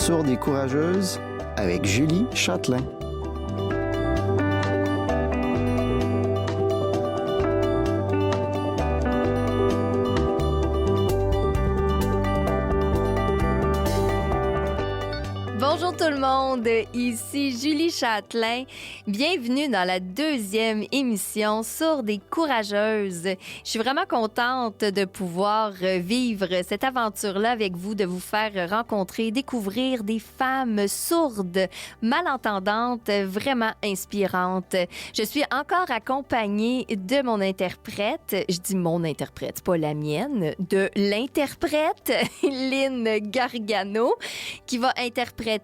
Sourde et courageuse avec Julie Châtelain. Bonjour tout le monde, ici Julie Châtelain. Bienvenue dans la deuxième émission Sourde et courageuse. Je suis vraiment contente de pouvoir vivre cette aventure-là avec vous, de vous faire rencontrer, découvrir des femmes sourdes, malentendantes, vraiment inspirantes. Je suis encore accompagnée de mon interprète, je dis mon interprète, c'est pas la mienne, de l'interprète Lynn Gargano, qui va interpréter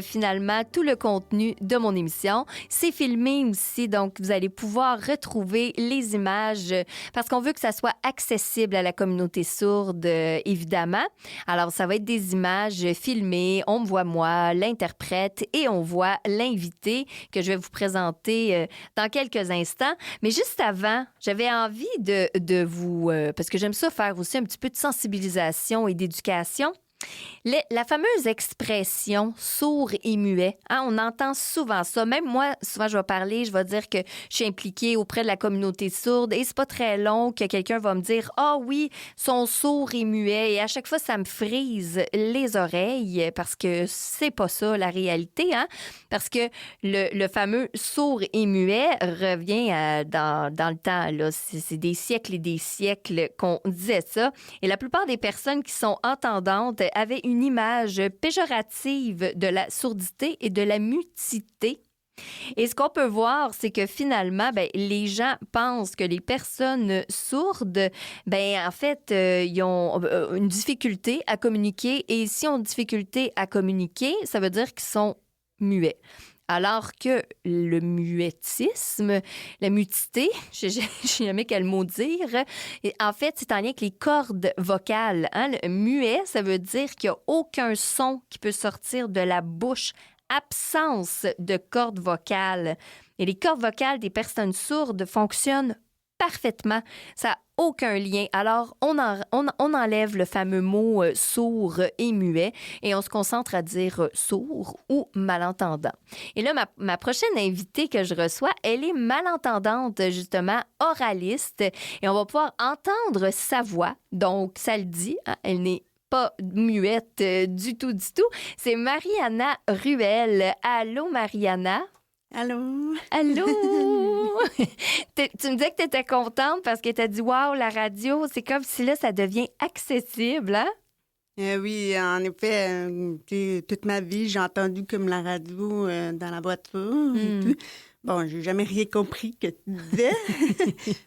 finalement tout le contenu de mon émission. C'est filmé aussi, donc vous allez pouvoir retrouver les images parce qu'on veut que ça soit accessible à la communauté sourde, évidemment. Alors, ça va être des images filmées. On me voit moi, l'interprète, et on voit l'invité que je vais vous présenter dans quelques instants. Mais juste avant, j'avais envie de vous... parce que j'aime ça faire aussi un petit peu de sensibilisation et d'éducation. La fameuse expression sourd et muet, hein, on entend souvent ça. Même moi, souvent, je vais dire que je suis impliquée auprès de la communauté sourde et c'est pas très long que quelqu'un va me dire « Ah oui, sont sourds et muets » et à chaque fois, ça me frise les oreilles parce que c'est pas ça la réalité, hein? Parce que le fameux sourd et muet revient dans le temps, là. C'est des siècles et des siècles qu'on disait ça. Et la plupart des personnes qui sont entendantes avaient une image péjorative de la sourdité et de la mutisité. Et ce qu'on peut voir, c'est que finalement, les gens pensent que les personnes sourdes, en fait, ils ont une difficulté à communiquer. Et si on a une difficulté à communiquer, ça veut dire qu'ils sont muets. Alors que le muettisme, la mutisité, je ne sais jamais quel mot dire, et en fait, c'est en lien avec les cordes vocales. Hein? Le muet, ça veut dire qu'il n'y a aucun son qui peut sortir de la bouche, absence de cordes vocales. Et les cordes vocales des personnes sourdes fonctionnent parfaitement. Ça n'a aucun lien. Alors, on enlève le fameux mot sourd et muet et on se concentre à dire sourd ou malentendant. Et là, ma prochaine invitée que je reçois, elle est malentendante, justement, oraliste. Et on va pouvoir entendre sa voix. Donc, ça le dit, hein, elle n'est pas muette du tout. C'est Mariana Ruel. Allô, Mariana? Allô? Allô? Tu me disais que tu étais contente parce que tu as dit « Wow, la radio, c'est comme si là, ça devient accessible, hein? » Oui, en effet, toute ma vie, j'ai entendu comme la radio dans la voiture et tout. Bon, j'ai jamais rien compris que tu disais,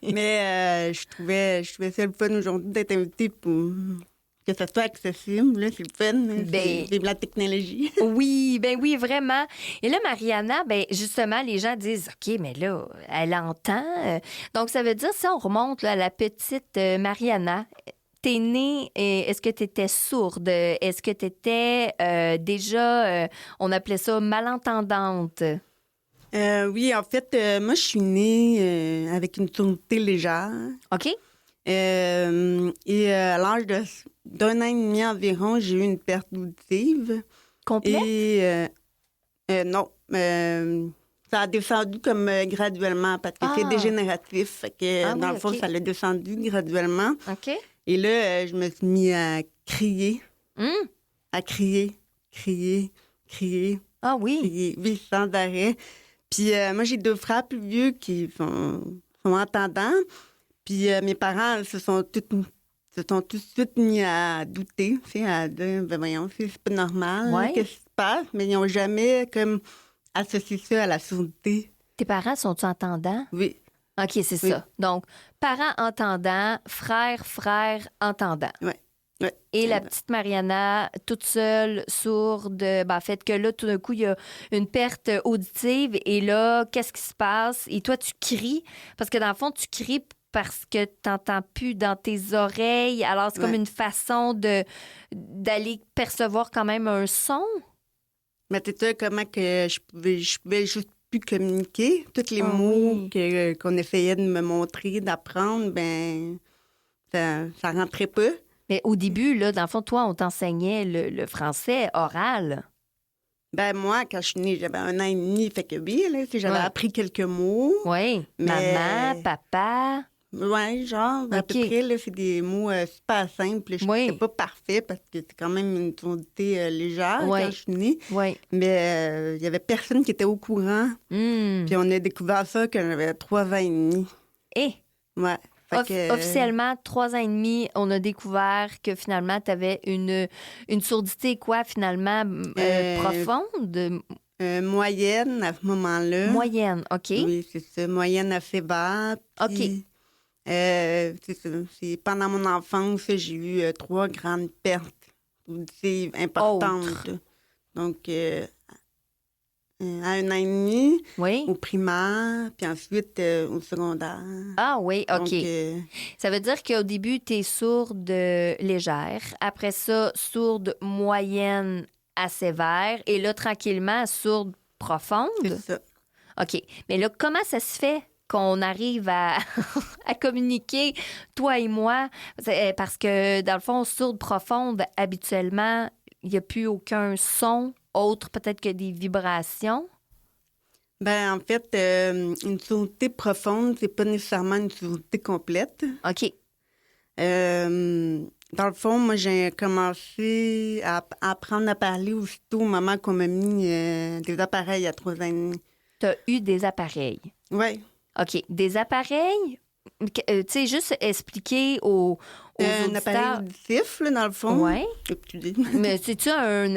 mais je trouvais ça le fun aujourd'hui d'être invitée pour... que ça soit accessible, là, c'est le fun, c'est de la technologie. Oui, oui, vraiment. Et là, Mariana, justement, les gens disent, OK, mais là, elle entend. Donc, ça veut dire, si on remonte là, à la petite Mariana, t'es née, est-ce que t'étais sourde? Est-ce que t'étais déjà, on appelait ça malentendante? Oui, en fait, moi, je suis née avec une surdité légère. OK. Et à l'âge d'un an et demi environ, j'ai eu une perte auditive. Complète? Et non, ça a descendu comme graduellement parce que c'est dégénératif. Fait que dans le fond, ça l'a descendu graduellement. OK. Et là, je me suis mis à crier. À crier. Ah oui? Crier, oui, sans arrêt. Puis moi, j'ai 2 frères plus vieux qui sont entendants. Puis mes parents se sont tout de suite mis à douter, à dire, voyons, c'est pas normal, qu'est-ce qui se passe? Mais ils n'ont jamais comme associé ça à la surdité. Tes parents sont-ils entendants? Oui. OK, c'est ça. Donc, parents entendants, frères entendants. Oui. Ouais. Et la petite Mariana, toute seule, sourde, fait que là, tout d'un coup, il y a une perte auditive. Et là, qu'est-ce qui se passe? Et toi, tu cries. Parce que dans le fond, tu cries parce que tu n'entends plus dans tes oreilles. Alors, c'est comme une façon d'aller percevoir quand même un son. Mais tu sais comment que je pouvais juste plus communiquer. Tous les mots qu'on essayait de me montrer, d'apprendre, ça rentrait pas. Mais au début, là, dans le fond, toi, on t'enseignait le français oral. Ben moi, quand je suis née, j'avais 1 an et demi, fait que oui, là, j'avais Ouais. appris quelques mots. Oui. Mais- Maman, papa. Ouais, genre, à peu OK. près, là, c'est des mots super simples. Je Oui. n'étais pas parfait parce que c'est quand même une sourdité légère Ouais. quand je suis née. Oui. Mais il y avait personne qui était au courant. Puis on a découvert ça quand j'avais 3 ans et demi. Et Ouais. Fait que, officiellement, 3 ans et demi, on a découvert que finalement, tu avais une surdité, quoi, finalement, profonde, moyenne à ce moment-là. moyenne, OK? Oui, c'est ça. Moyenne à sévère. Puis, c'est ça. Pendant mon enfance, j'ai eu 3 grandes pertes auditives importantes. Donc, à 1 an et demi, Oui. au primaire, puis ensuite au secondaire. Ah oui, OK. Donc, Ça veut dire qu'au début, tu es sourde légère. Après ça, sourde moyenne à sévère. Et là, tranquillement, sourde profonde. c'est ça. OK. Mais là, comment ça se fait qu'on arrive à, à communiquer, toi et moi? Parce que, dans le fond, sourde profonde, habituellement, il n'y a plus aucun son autre, peut-être que des vibrations. Ben en fait, une sourdité profonde, c'est pas nécessairement une sourdité complète. OK. Dans le fond, moi, j'ai commencé à apprendre à parler aussitôt au moment qu'on m'a mis des appareils à 3 ans et demi. Tu as eu des appareils. Oui. OK. Des appareils, tu sais, juste expliquer aux Un appareil auditeurs. auditif, là, dans le fond. Oui. Tu dis. Mais c'est-tu un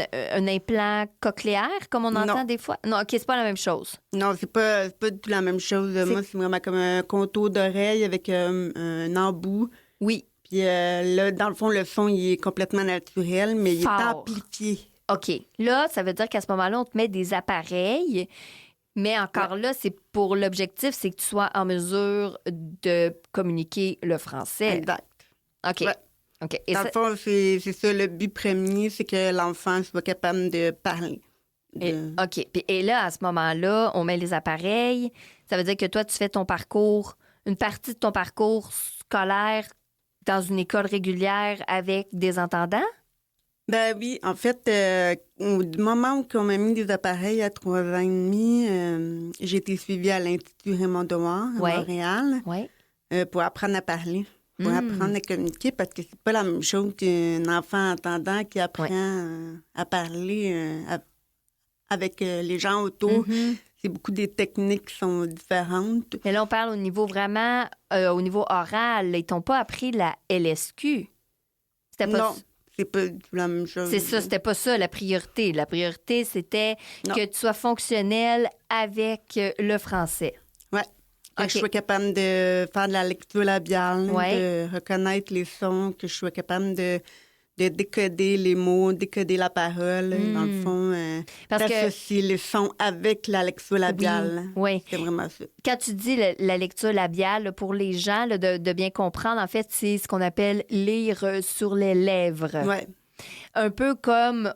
implant cochléaire, comme on entend Non. des fois? Non, OK, c'est pas la même chose. Non, c'est pas du tout la même chose. Moi, c'est vraiment comme un contour d'oreille avec un embout. Oui. Puis là, dans le fond, le son, il est complètement naturel, mais il est Fort. amplifié. OK. Là, ça veut dire qu'à ce moment-là, on te met des appareils, mais encore là, c'est pour l'objectif, c'est que tu sois en mesure de communiquer le français. Exact. OK. Ouais. OK. Et Dans ça- le fond, c'est ça, le but premier, c'est que l'enfant soit capable de parler. OK. Et là, à ce moment-là, on met les appareils. Ça veut dire que toi, tu fais ton parcours, une partie de ton parcours scolaire dans une école régulière avec des entendants? Ben oui, en fait, au moment où on m'a mis des appareils à 3 ans et demi, j'ai été suivie à l'Institut Raymond Dewar à Ouais. Montréal Oui. pour apprendre à parler, pour apprendre à communiquer, parce que c'est pas la même chose qu'un enfant entendant qui apprend à parler avec les gens autour. Mhm. C'est beaucoup des techniques qui sont différentes. Mais là, on parle au niveau vraiment, au niveau oral. Ils t'ont pas appris la LSQ. C'était pas Non, c'est pas du tout la même chose. C'est ça, c'était pas ça la priorité. La priorité, c'était Non. que tu sois fonctionnel avec le français. Ouais. Que OK. je sois capable de faire de la lecture labiale, Ouais. de reconnaître les sons, que je sois capable de décoder les mots, décoder la parole, dans le fond, Parce que- d'associer les sons avec la lecture labiale. Oui. C'est vraiment ça. Quand tu dis la lecture labiale, là, pour les gens, là, de bien comprendre, en fait, c'est ce qu'on appelle lire sur les lèvres. Ouais. Un peu comme,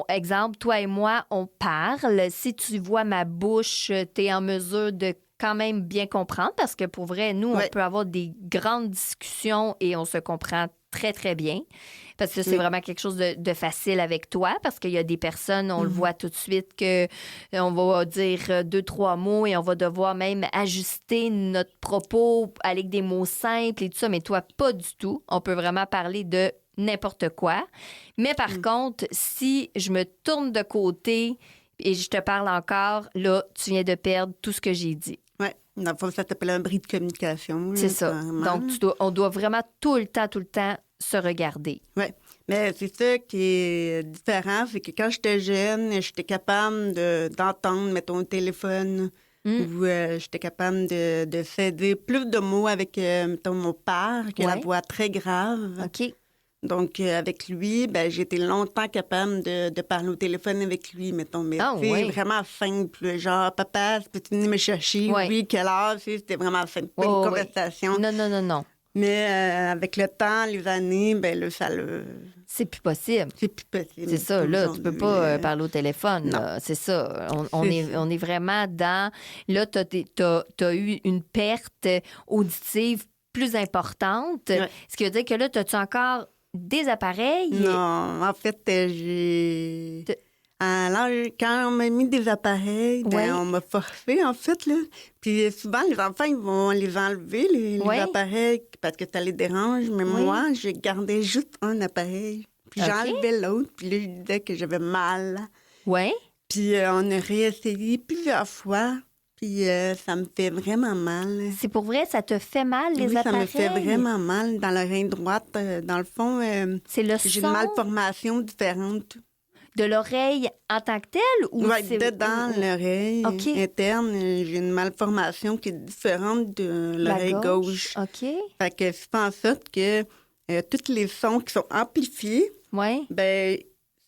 exemple, toi et moi, on parle. Si tu vois ma bouche, tu es en mesure de quand même bien comprendre parce que pour vrai, nous, on Ouais. peut avoir des grandes discussions et on se comprend très, très bien. Parce que c'est Oui. vraiment quelque chose de facile avec toi parce qu'il y a des personnes, on le voit tout de suite que on va dire 2-3 mots et on va devoir même ajuster notre propos avec des mots simples et tout ça. Mais toi, pas du tout. On peut vraiment parler de n'importe quoi. Mais par contre, si je me tourne de côté et je te parle encore, là, tu viens de perdre tout ce que j'ai dit. Ouais. Dans le fond, ça s'appelle un bris de communication. là, C'est ça. carrément. Donc, on doit vraiment tout le temps se regarder. Oui, mais c'est ça qui est différent, c'est que quand j'étais jeune, j'étais capable d'entendre, mettons, au téléphone, ou j'étais capable de céder plus de mots avec, mettons, mon père, qui a la Ouais. voix très grave. OK? Donc, avec lui, ben, j'ai été longtemps capable de parler au téléphone avec lui, mettons. Mais Ah, tu sais, ouais. vraiment simple, genre, papa, peux-tu venir me chercher? Ouais. Oui, quelle heure? Tu sais, c'était vraiment simple, pas Ouais, une ouais. conversation. Non. Mais avec le temps, les années, ben là, C'est plus possible. c'est plus possible. C'est ça, là, tu peux aujourd'hui, pas parler au téléphone. non. là. C'est ça. On C'est est, ça. on est vraiment dans... Là, t'as eu une perte auditive plus importante. Ouais. Ce qui veut dire que là, as-tu encore des appareils? Non, en fait, j'ai... Alors, quand on m'a mis des appareils, Ouais. on m'a forcé, en fait, là. Puis souvent, les enfants, ils vont les enlever, les Ouais. appareils, parce que ça les dérange. Mais Oui. moi, je gardais juste un appareil. Puis OK. j'enlevais l'autre, puis là, je disais que j'avais mal. Oui. Puis on a réessayé plusieurs fois, puis ça me fait vraiment mal. C'est pour vrai, ça te fait mal, les Oui, appareils? ça me fait vraiment mal dans l'oreille droite. Dans le fond, C'est le j'ai son une malformation différente. de l'oreille en tant que telle? Ou Ouais, c'est... dedans l'oreille OK. interne, j'ai une malformation qui est différente de La l'oreille gauche. OK. Fait que ça fait en sorte que tous les sons qui sont amplifiés, Oui. ben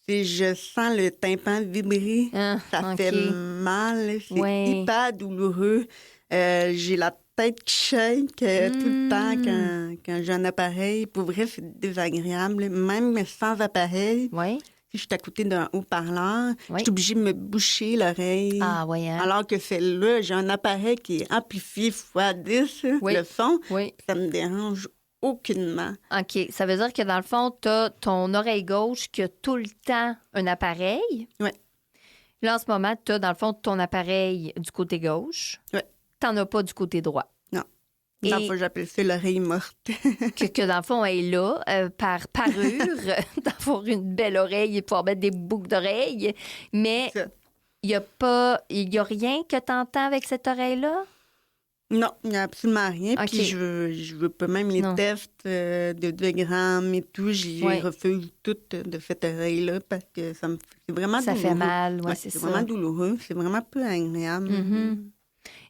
si je sens le tympan vibrer, ça OK. fait mal, c'est Ouais. hyper douloureux. J'ai la tête qui shake tout le temps quand j'ai un appareil. Pour vrai, c'est désagréable. Même sans appareil, Oui. si je suis à côté d'un haut-parleur, Oui. je suis obligée de me boucher l'oreille. Ah, oui, hein? Alors que celle-là, j'ai un appareil qui est amplifié fois 10, Oui. le son. Oui. Ça me dérange aucunement. OK. Ça veut dire que dans le fond, tu as ton oreille gauche qui a tout le temps un appareil. Oui. Là, en ce moment, tu as dans le fond ton appareil du côté gauche. Oui. Tu n'en as pas du côté droit. Non. Et Dans le fond, j'appelle ça l'oreille morte. que dans le fond, elle est là, par parure, d'avoir une belle oreille et pouvoir mettre des boucles d'oreilles. Mais Ça. il n'y a rien que tu entends avec cette oreille-là? Non, il n'y a absolument rien. OK. Puis je veux pas même les Non. tests de 2 grammes et tout. J'y Ouais. refuse tout de cette oreille-là parce que c'est vraiment Ça douloureux. fait mal, ouais, Ouais, c'est c'est ça. vraiment douloureux. C'est vraiment peu agréable. Mhm.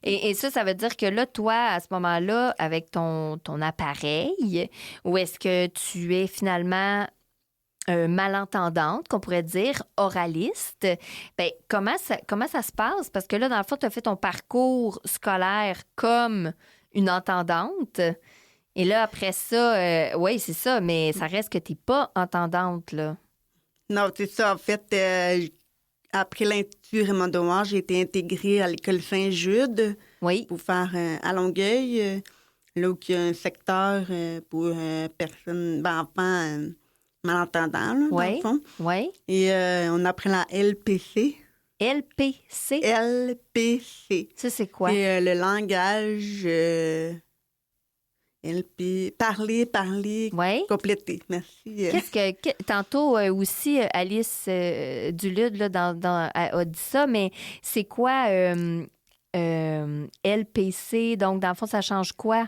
Et ça veut dire que là, toi, à ce moment-là, avec ton appareil, où est-ce que tu es finalement malentendante, qu'on pourrait dire, oraliste, ben, comment ça se passe? Parce que là, dans le fond, tu as fait ton parcours scolaire comme une entendante. Et là, après ça, oui, c'est ça, mais ça reste que tu n'es pas entendante, là. Non, c'est ça. En fait, après l'Institut Raymond Dewar, j'ai été intégrée à l'école Saint-Jude Oui. pour faire à Longueuil, là où il y a un secteur pour personnes, enfants malentendants, là, dans Oui. le fond. Oui. Et on apprend la LPC. LPC. LPC. Ça, c'est quoi? C'est le langage parler, Oui. compléter. Merci. Tantôt aussi, Alice Dulude là, a dit ça, mais c'est quoi LPC? Donc, dans le fond, ça change quoi?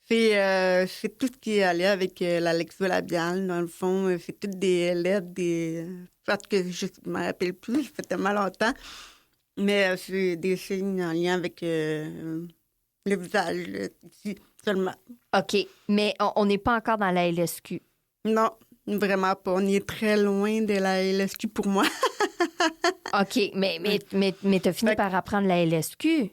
C'est tout ce qui est allé avec la lecture labiale, dans le fond. C'est toutes des lettres, des... Parce que je ne me rappelle plus, ça fait tellement longtemps. Mais c'est des signes en lien avec le visage, là, ici, seulement. OK, mais on n'est pas encore dans la LSQ. Non, vraiment pas. On est très loin de la LSQ pour moi. OK, mais tu as fini Fait- par apprendre la LSQ.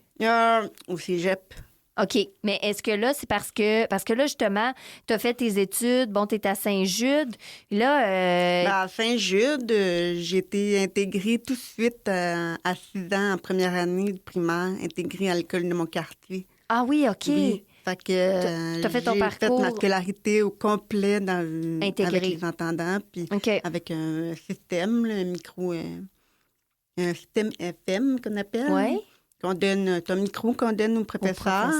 Au cégep. OK, mais est-ce que là, c'est parce que là, justement, tu as fait tes études, bon, tu es à Saint-Jude, là... À Saint-Jude, j'ai été intégrée tout de suite à 6 ans en première année de primaire, intégrée à l'école de mon quartier. Ah oui, OK. Oui. Fait que T'as fait ton j'ai fait parcours. ma scolarité au complet Intégré. avec les entendants, puis OK. avec un système, là, un système FM qu'on appelle. Oui. Qu'on donne, un micro qu'on donne au Au professeur.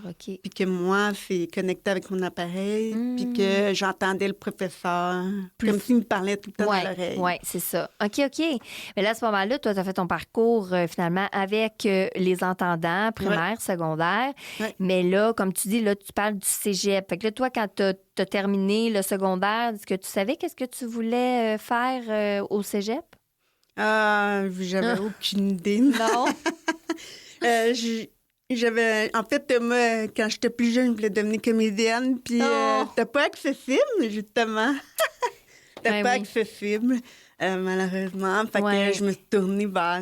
OK. Puis que moi, c'est connecté avec mon appareil, puis que j'entendais le professeur, comme s'il me parlait tout le temps dans l'oreille. Oui, c'est ça. OK. Mais là, à ce moment-là, toi, tu as fait ton parcours finalement avec les entendants, primaire, secondaire. Ouais. Mais là, comme tu dis, là, tu parles du cégep. Fait que là, toi, quand tu as terminé le secondaire, est-ce que tu savais qu'est-ce que tu voulais faire au cégep? J'avais aucune idée. Non. En fait, moi, quand j'étais plus jeune, je voulais devenir comédienne, puis Oh. c'était pas accessible, justement. C'était Ouais, pas oui. accessible, malheureusement. Fait Ouais. que je me suis tournée vers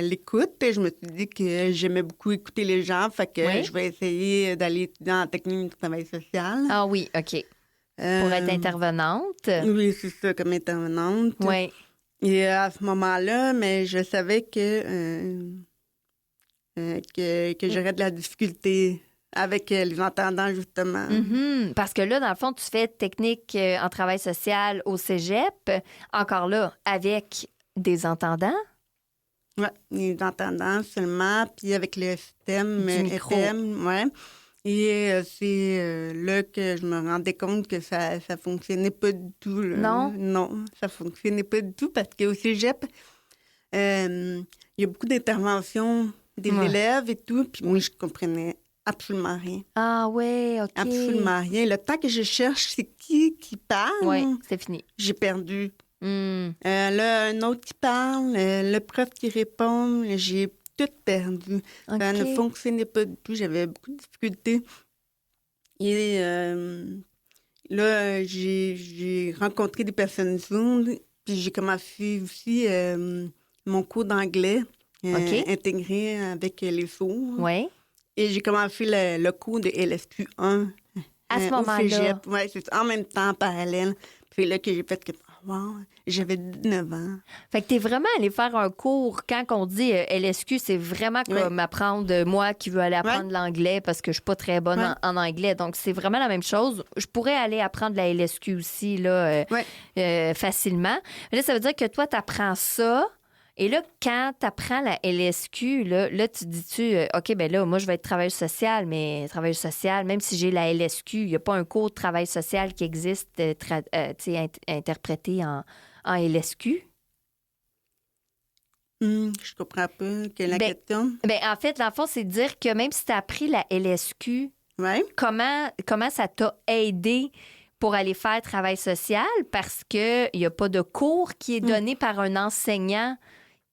l'écoute. Je me suis dit que j'aimais beaucoup écouter les gens, fait que Oui. je vais essayer d'aller étudier en technique du travail social. Ah oui, OK. Pour être intervenante. Oui, c'est ça, comme intervenante. Oui. Et à ce moment-là, mais je savais que j'aurais de la difficulté avec les entendants, justement. Mhm. Parce que là, dans le fond, tu fais technique en travail social au cégep, encore là, avec Des entendants? Oui, les entendants seulement, puis avec le système Du micro. FM, ouais. Et c'est là que je me rendais compte que ça fonctionnait pas du tout. Là. Non? Non, ça fonctionnait pas du tout parce qu'au cégep, il y a beaucoup d'interventions des Ouais. élèves et tout, puis moi, je comprenais absolument rien. Ah ouais, OK. Absolument rien. Le temps que je cherche, c'est qui parle, Oui, c'est fini. j'ai perdu. Hmm. Là, un autre qui parle, le prof qui répond, j'ai tout perdu. Ça ne OK. fonctionnait pas du tout. J'avais beaucoup de difficultés. Et là, j'ai rencontré des personnes sourdes, puis j'ai commencé aussi mon cours d'anglais OK. intégré avec les sourds. Oui. Et j'ai commencé le cours de LSQ1 À ce au moment-là. cégep. Oui, c'est ça, en même temps, en parallèle. Puis là que j'ai fait que, wow, j'avais 19 ans. Fait que t'es vraiment allé faire un cours. Quand on dit LSQ, c'est vraiment comme apprendre, moi qui veux aller apprendre l'anglais parce que je suis pas très bonne en anglais. Donc, c'est vraiment la même chose. Je pourrais aller apprendre la LSQ aussi, là, facilement. Mais là, ça veut dire que toi, t'apprends ça. Et là, quand tu apprends la LSQ, là tu dis-tu, OK, ben là, moi, je vais être travailleuse sociale, mais travailleuse sociale, même si j'ai la LSQ, il n'y a pas un cours de travail social qui existe, interprété en LSQ? Je comprends pas. Quelle est la question? Ben, en fait, dans le fond, c'est de dire que même si tu as appris la LSQ, comment ça t'a aidé pour aller faire travail social? Parce qu'il n'y a pas de cours qui est donné par un enseignant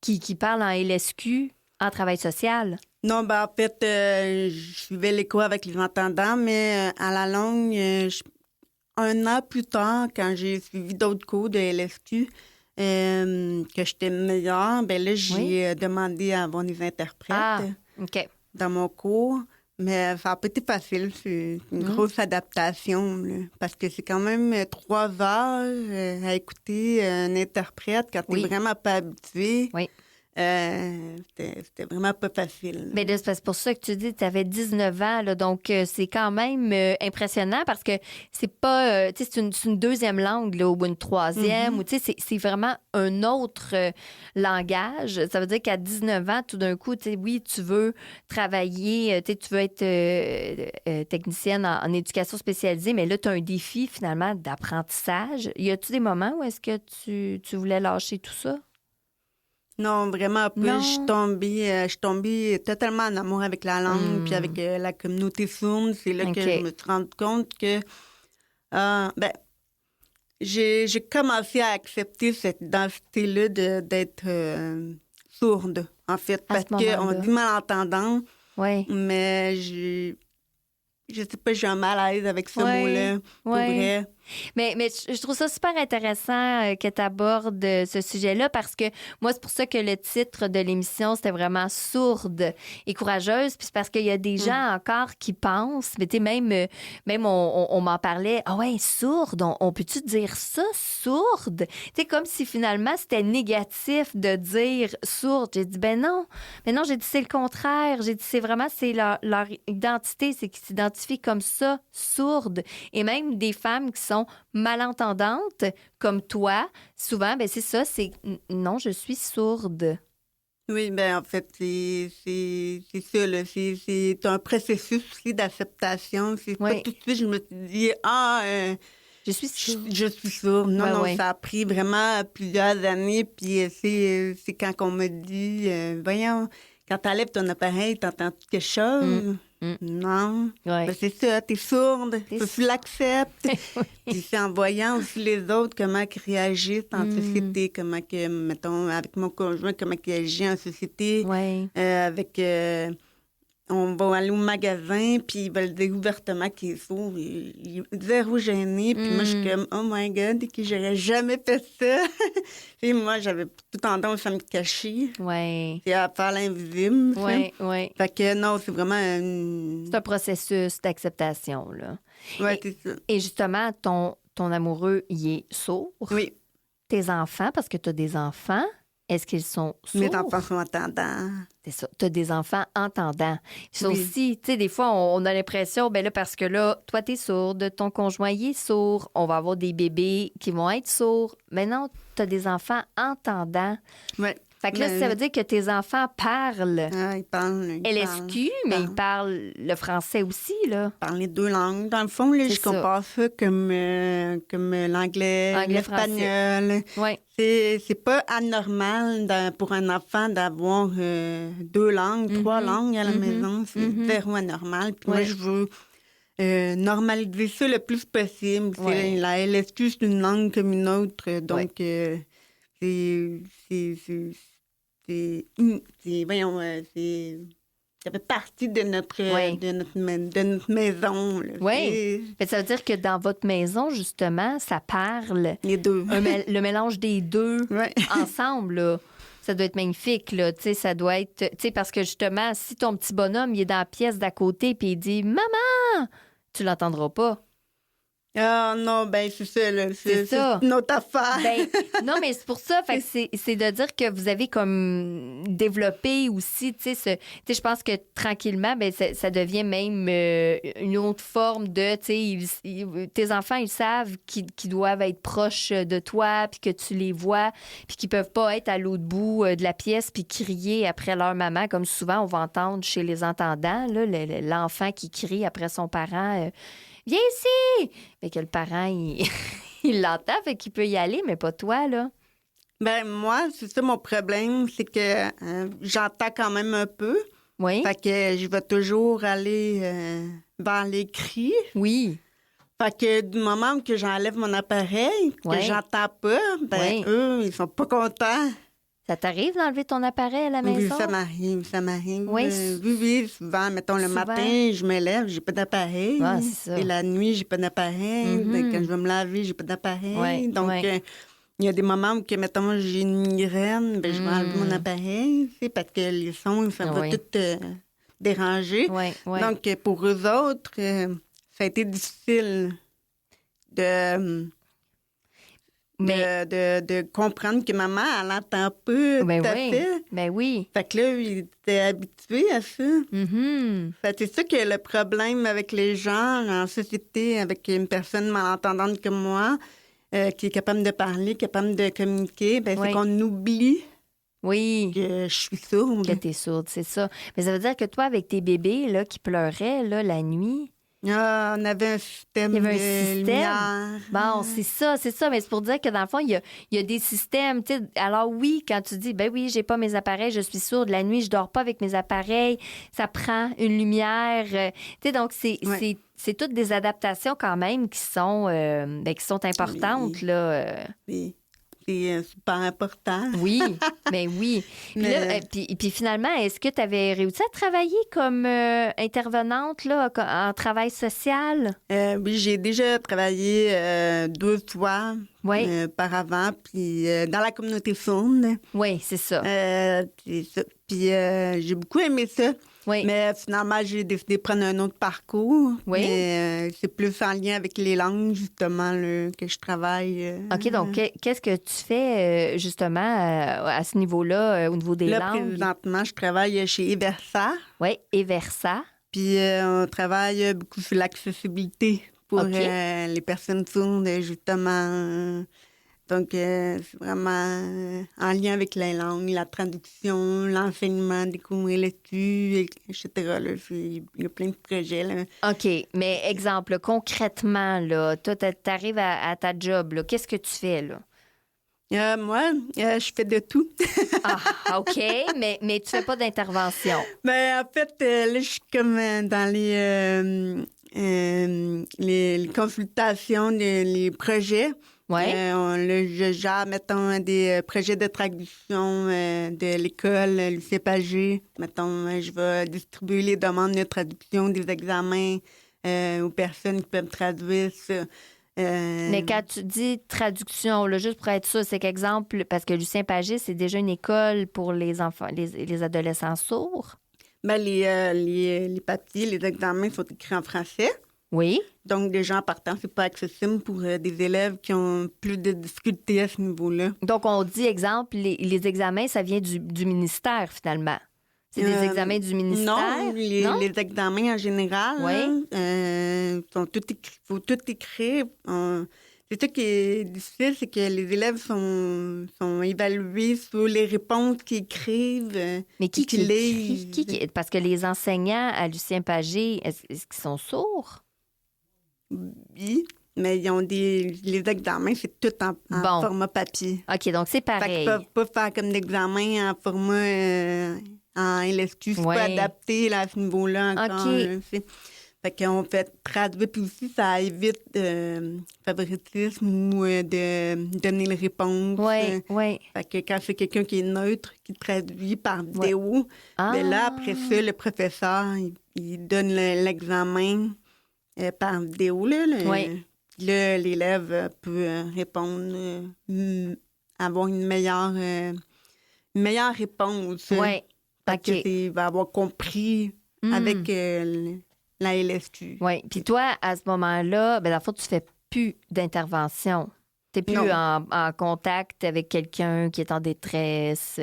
qui parle en LSQ en travail social. Non, ben en fait, je suivais les cours avec les entendants, mais à la longue, un an plus tard, quand j'ai suivi d'autres cours de LSQ, que j'étais meilleure, ben là, j'ai demandé à avoir des interprètes dans mon cours. Mais ça n'a pas été facile. C'est une grosse adaptation, là, parce que c'est quand même 3 heures à écouter un interprète quand tu n'es vraiment pas habitué. Oui. C'était vraiment pas facile. Mais c'est pour ça que tu dis que tu avais 19 ans, là, donc c'est quand même impressionnant parce que c'est pas, c'est une deuxième langue là, ou une troisième, ou c'est vraiment un autre langage. Ça veut dire qu'à 19 ans, tout d'un coup, oui, tu veux travailler, tu veux être technicienne en éducation spécialisée, mais là, tu as un défi finalement d'apprentissage. Y a-tu des moments où est-ce que tu voulais lâcher tout ça? Non, vraiment pas. Non. Je suis tombée totalement en amour avec la langue puis avec la communauté sourde. C'est là que je me suis rendu compte que j'ai commencé à accepter cette identité-là d'être sourde, en fait. Parce qu'on dit malentendant, mais je sais pas, j'ai un malaise avec ce mot-là, pour vrai. Mais je trouve ça super intéressant que tu abordes ce sujet-là parce que moi, c'est pour ça que le titre de l'émission, c'était vraiment Sourde et courageuse. Puis c'est parce qu'il y a des gens encore qui pensent, mais tu sais, même on m'en parlait, ah ouais, sourde, on peut-tu dire ça, sourde? Tu sais, comme si finalement c'était négatif de dire sourde. J'ai dit, ben non, j'ai dit c'est le contraire. J'ai dit, c'est leur identité, c'est qu'ils s'identifient comme ça, sourde. Et même des femmes qui sont malentendantes, comme toi, souvent, ben c'est ça, c'est non, je suis sourde. Oui, ben en fait, c'est ça, là. C'est un processus aussi d'acceptation. C'est pas tout de suite, je me suis dit, je suis sourde. Je suis sourde. Non, ça a pris vraiment plusieurs années. Puis c'est quand on me dit, voyons, quand t'enlèves ton appareil, t'entends quelque chose? Non. Ben, c'est ça, t'es sourde. Tu l'acceptes. Puis c'est en voyant aussi les autres, comment ils réagissent en société, comment que, mettons, avec mon conjoint, comment il agit en société. On va aller au magasin, puis il va le dire ouvertement qu'il est sourd. Il est zéro gêné. Puis moi, je suis comme, oh my God, que j'aurais jamais fait ça. Et moi, j'avais tout tendance à me cacher. Et à faire l'invisible. Fait que non, c'est vraiment c'est un processus d'acceptation, là. C'est ça. Et justement, ton amoureux, il est sourd. Oui. Tes enfants, parce que tu as des enfants. Est-ce qu'ils sont sourds? Mes enfants sont entendants. C'est ça. Tu as des enfants entendants. Ça Oui. aussi, tu sais, des fois, on a l'impression, ben là, parce que là, toi, t'es sourde, ton conjoint, il est sourd, on va avoir des bébés qui vont être sourds. Mais non, tu as des enfants entendants. Oui. Fait que là, ça veut dire que tes enfants parlent Ils parlent. LSQ, mais ils parlent le français aussi, là. Parlent les deux langues. Dans le fond, là, C'est je compare ça comme l'anglais, l'espagnol. Oui. C'est pas anormal pour un enfant d'avoir deux langues, trois langues à la maison. C'est zéro anormal. Puis moi, je veux normaliser ça le plus possible. La LSQ, c'est une langue comme une autre. Donc, ça fait partie de notre maison. Oui. Ça veut dire que dans votre maison, justement, ça parle. Les deux. Le mélange des deux ensemble, là. Ça doit être magnifique, là. Tu sais, ça doit être... Tu sais, parce que justement, si ton petit bonhomme, il est dans la pièce d'à côté puis il dit « Maman! » Tu l'entendras pas. Ah non, ben c'est ça, là. C'est ça. C'est une autre affaire. Ben, non, mais c'est pour ça. Fait que c'est de dire que vous avez comme développé aussi, tu sais, je pense que tranquillement, ben, ça devient même une autre forme de, tu sais, tes enfants, ils savent qu'ils doivent être proches de toi, puis que tu les vois, puis qu'ils peuvent pas être à l'autre bout de la pièce puis crier après leur maman, comme souvent on va entendre chez les entendants, là, l'enfant qui crie après son parent. Viens ici! Fait que le parent, il l'entend, fait qu'il peut y aller, mais pas toi, là. Ben moi, c'est ça mon problème, c'est que j'entends quand même un peu. Oui. Fait que je vais toujours aller vers les cris. Oui. Fait que du moment que j'enlève mon appareil, que j'entends pas, ben eux, ils sont pas contents. Ça t'arrive d'enlever ton appareil à la maison? Oui, ça m'arrive. Oui, oui, souvent. Mettons, le matin, je me lève, j'ai pas d'appareil. Ah, c'est ça. Et la nuit, j'ai pas d'appareil. Quand je vais me laver, j'ai pas d'appareil. Ouais, Donc, il y a des moments où, mettons, j'ai une migraine, ben, je vais enlever mon appareil, tu sais, parce que les sons, ça va tout déranger. Donc, pour eux autres, ça a été difficile de comprendre que maman, elle n'entend pas tout à fait. Ben oui. Fait que là, il était habitué à ça. Fait que c'est ça que le problème avec les gens en société, avec une personne malentendante comme moi, qui est capable de parler, capable de communiquer, ben c'est qu'on oublie que je suis sourde. Que t'es sourde, c'est ça. Mais ça veut dire que toi, avec tes bébés là, qui pleuraient là, la nuit... Ah, on avait un système de lumière. Bon, c'est ça. Mais c'est pour dire que dans le fond, il y a des systèmes. T'sais, alors oui, quand tu dis, ben oui, j'ai pas mes appareils, je suis sourde, la nuit, je dors pas avec mes appareils, ça prend une lumière. Donc, c'est toutes des adaptations quand même qui sont importantes. Oui. Là. Oui. C'est super important. Oui, mais oui. Puis finalement, est-ce que tu avais réussi à travailler comme intervenante là, en travail social? Oui, j'ai déjà travaillé 2 fois auparavant, puis dans la communauté sourde. Oui, c'est ça. Puis j'ai beaucoup aimé ça. Oui. Mais finalement, j'ai décidé de prendre un autre parcours. Oui. Mais c'est plus en lien avec les langues, justement, là, que je travaille. OK, donc qu'est-ce que tu fais, justement, à ce niveau-là, au niveau des langues? Là, présentement, je travaille chez Eversa. Oui, Eversa. Puis on travaille beaucoup sur l'accessibilité pour les personnes sourdes, justement. Donc, c'est vraiment en lien avec la langue, la traduction, l'enseignement, découvrir l'étude, etc. Là. Il y a plein de projets. Là. OK. Mais exemple, concrètement, là, toi, t'arrives à ta job, là. Qu'est-ce que tu fais, là? Moi, je fais de tout. Ah, OK. Mais tu fais pas d'intervention. Ben, en fait, là, je suis comme dans les consultations, les projets. Oui. Je gère, mettons, des projets de traduction de l'école, Lucien Pagé. Mettons, je vais distribuer les demandes de traduction des examens aux personnes qui peuvent traduire ça. Mais quand tu dis traduction, là, juste pour être sûr, c'est qu'exemple, parce que Lucien Pagé, c'est déjà une école pour les enfants, les adolescents sourds. Ben, les papiers, les examens sont écrits en français. Oui. Donc, déjà, en partant, c'est pas accessible pour des élèves qui ont plus de difficultés à ce niveau-là. Donc, on dit, exemple, les examens, ça vient du ministère, finalement. C'est des examens du ministère? Non, les examens en général, Oui. sont tout écrits. Il faut tout écrire. C'est ça qui est difficile, c'est que les élèves sont évalués sur les réponses qu'ils écrivent. Mais qui lisent. Parce que les enseignants à Lucien Pagé, est-ce qu'ils sont sourds? Oui, mais ils ont les examens, c'est tout en format papier. OK, donc c'est pareil. Fait qu'ils peuvent pas faire comme d'examen en format en LSQ. C'est pas adapté là, à ce niveau-là encore. OK. Là, fait qu'on fait traduire, puis aussi, ça évite favoritisme ou de donner les réponses. Oui. Fait que quand c'est quelqu'un qui est neutre, qui traduit par vidéo, ben là, après ça, le professeur, il donne l'examen par vidéo. Là, là, l'élève peut répondre, avoir une meilleure réponse. Oui. Fait qu'il va avoir compris avec la LSQ. Oui. Puis toi, à ce moment-là, dans le fond, tu fais plus d'intervention. Tu n'es plus en contact avec quelqu'un qui est en détresse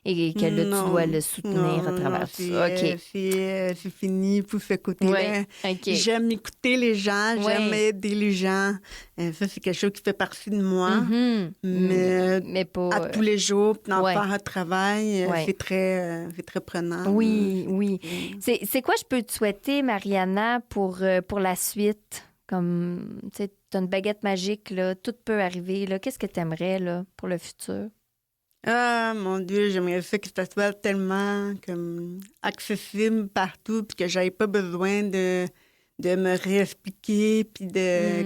et que là, tu dois le soutenir à travers ça. OK. C'est fini pour ce côté-là. OK. J'aime écouter les gens, j'aime aider les gens. Ça, c'est quelque chose qui fait partie de moi. Mais pas à tous les jours, d'en faire un travail, c'est très prenant. Oui. C'est quoi je peux te souhaiter, Mariana, pour la suite? Comme, tu sais, t'as une baguette magique, là, tout peut arriver. Là. Qu'est-ce que tu aimerais là, pour le futur? Ah, mon Dieu, j'aimerais ça que ça soit tellement comme accessible partout, puis que j'avais pas besoin de me réexpliquer, puis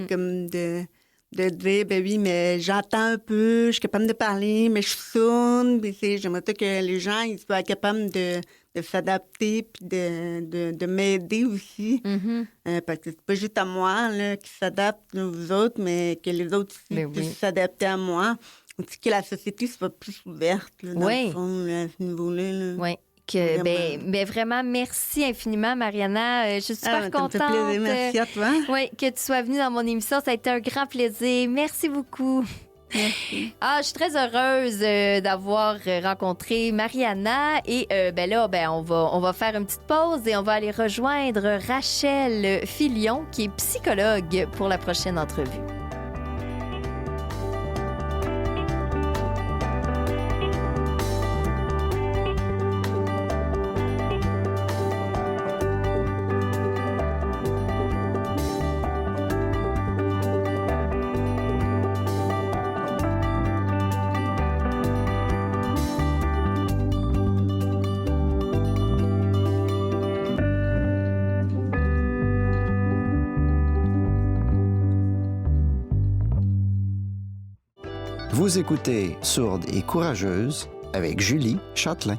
comme de dire, ben oui, mais j'entends un peu, je suis capable de parler, mais je suis sourde. Puis j'aimerais ça que les gens ils soient capables de s'adapter, puis de m'aider aussi. Parce que c'est pas juste à moi là, qui s'adapte aux autres, mais que les autres aussi puissent s'adapter à moi. Aussi que la société soit plus ouverte, là, dans le fond, là, à ce niveau-là. Là. Oui. Vraiment, merci infiniment, Mariana. Je suis super contente. Ça me fait plaisir. Merci à toi. Oui, que tu sois venue dans mon émission. Ça a été un grand plaisir. Merci beaucoup. Merci. Je suis très heureuse d'avoir rencontré Mariana. Et on va faire une petite pause et on va aller rejoindre Rachel Filion, qui est psychologue, pour la prochaine entrevue. Vous écoutez Sourde et courageuse avec Julie Châtelain.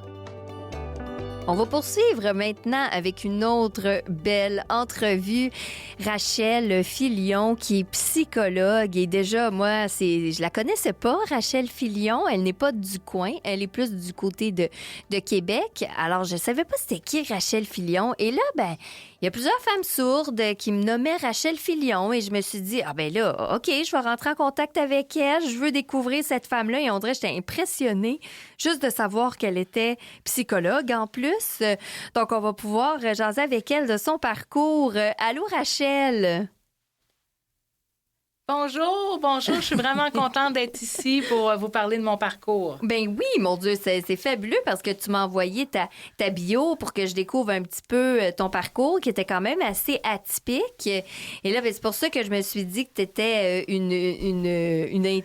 On va poursuivre maintenant avec une autre belle entrevue. Rachel Filion, qui est psychologue. Et déjà, moi, je la connaissais pas, Rachel Filion. Elle n'est pas du coin. Elle est plus du côté de Québec. Alors, je savais pas c'était qui Rachel Filion. Et là, il y a plusieurs femmes sourdes qui me nommaient Rachel Filion. Et je me suis dit, OK, je vais rentrer en contact avec elle. Je veux découvrir cette femme-là. Et on dirait que j'étais impressionnée juste de savoir qu'elle était psychologue en plus. Donc, on va pouvoir jaser avec elle de son parcours. Allô, Rachel? Bonjour. Je suis vraiment contente d'être ici pour vous parler de mon parcours. Ben oui, mon Dieu, c'est fabuleux parce que tu m'as envoyé ta bio pour que je découvre un petit peu ton parcours qui était quand même assez atypique. Et là, c'est pour ça que je me suis dit que tu étais une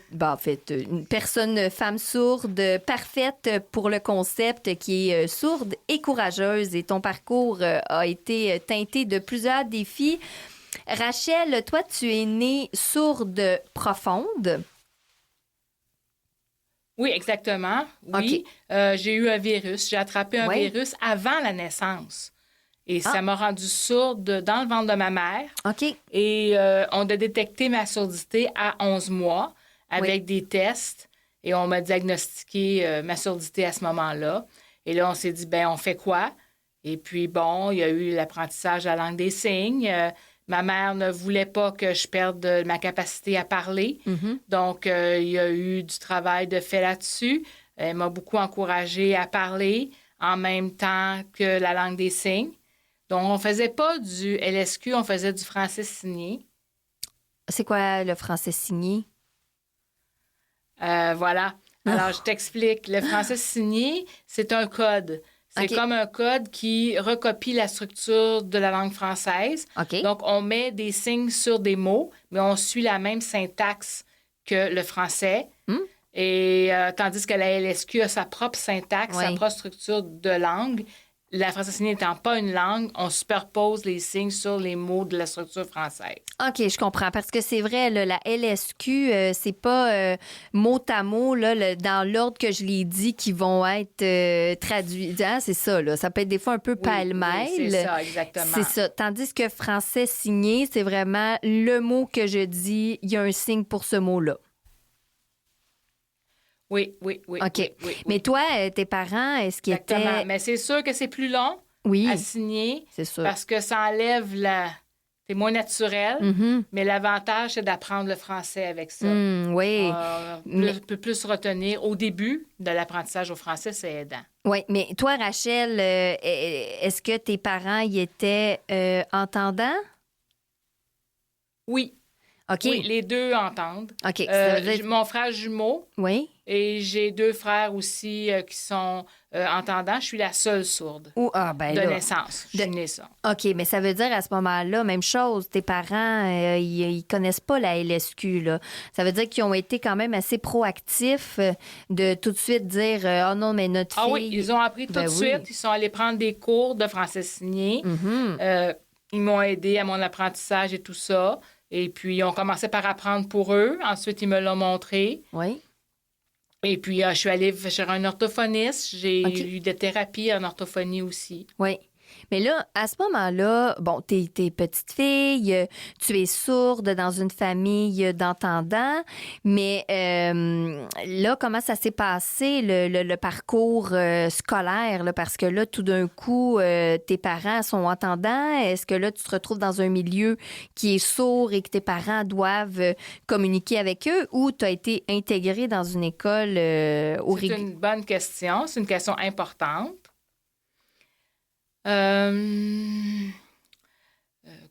personne, femme sourde, parfaite pour le concept qui est sourde et courageuse. Et ton parcours a été teinté de plusieurs défis. Rachel, toi, tu es née sourde profonde. Oui, exactement. Oui. Okay. J'ai eu un virus. J'ai attrapé un virus avant la naissance. Et ça m'a rendue sourde dans le ventre de ma mère. OK. Et on a détecté ma surdité à 11 mois avec des tests. Et on m'a diagnostiqué ma surdité à ce moment-là. Et là, on s'est dit, on fait quoi? Et puis, il y a eu l'apprentissage à la langue des signes. Ma mère ne voulait pas que je perde ma capacité à parler. Donc, il y a eu du travail de fait là-dessus. Elle m'a beaucoup encouragée à parler en même temps que la langue des signes. Donc, on ne faisait pas du LSQ, on faisait du français signé. C'est quoi le français signé? Voilà. Alors, je t'explique. Le français signé, c'est un code. C'est comme un code qui recopie la structure de la langue française. Donc, on met des signes sur des mots, mais on suit la même syntaxe que le français. Et tandis que la LSQ a sa propre syntaxe, sa propre structure de langue. La français signé n'étant pas une langue, on superpose les signes sur les mots de la structure française. OK, je comprends. Parce que c'est vrai, là, la LSQ, c'est pas mot à mot, là, dans l'ordre que je l'ai dit, qui vont être traduits. Ah, c'est ça, là. Ça peut être des fois un peu pêle-mêle. Oui, c'est ça, exactement. C'est ça. Tandis que français signé, c'est vraiment le mot que je dis, il y a un signe pour ce mot-là. Oui. OK. Mais toi, tes parents, est-ce qu'ils étaient... Mais c'est sûr que c'est plus long à signer. C'est sûr. Parce que ça enlève C'est moins naturel, mais l'avantage, c'est d'apprendre le français avec ça. Oui. On peut plus retenir. Au début de l'apprentissage au français, c'est aidant. Oui, mais toi, Rachel, est-ce que tes parents y étaient entendants? Oui. OK. Oui, les deux entendent. OK. Mon frère jumeau. Oui. Et j'ai 2 frères aussi qui sont entendants. Je suis la seule sourde de naissance. Je suis née ça. OK, mais ça veut dire à ce moment-là, même chose, tes parents, ils connaissent pas la LSQ, là. Ça veut dire qu'ils ont été quand même assez proactifs de tout de suite dire « Oh non, mais notre fille... » Ah oui, ils ont appris tout de suite. Ils sont allés prendre des cours de français signé. Ils m'ont aidé à mon apprentissage et tout ça. Et puis, ils ont commencé par apprendre pour eux. Ensuite, ils me l'ont montré. Oui. Et puis, je suis allée chez un orthophoniste. J'ai eu des thérapies en orthophonie aussi. Oui. Mais là, à ce moment-là, bon, t'es petite fille, tu es sourde dans une famille d'entendants, mais là, comment ça s'est passé, le parcours scolaire? Là, parce que là, tout d'un coup, tes parents sont entendants. Est-ce que là, tu te retrouves dans un milieu qui est sourd et que tes parents doivent communiquer avec eux, ou tu as été intégrée dans une école C'est une bonne question. C'est une question importante.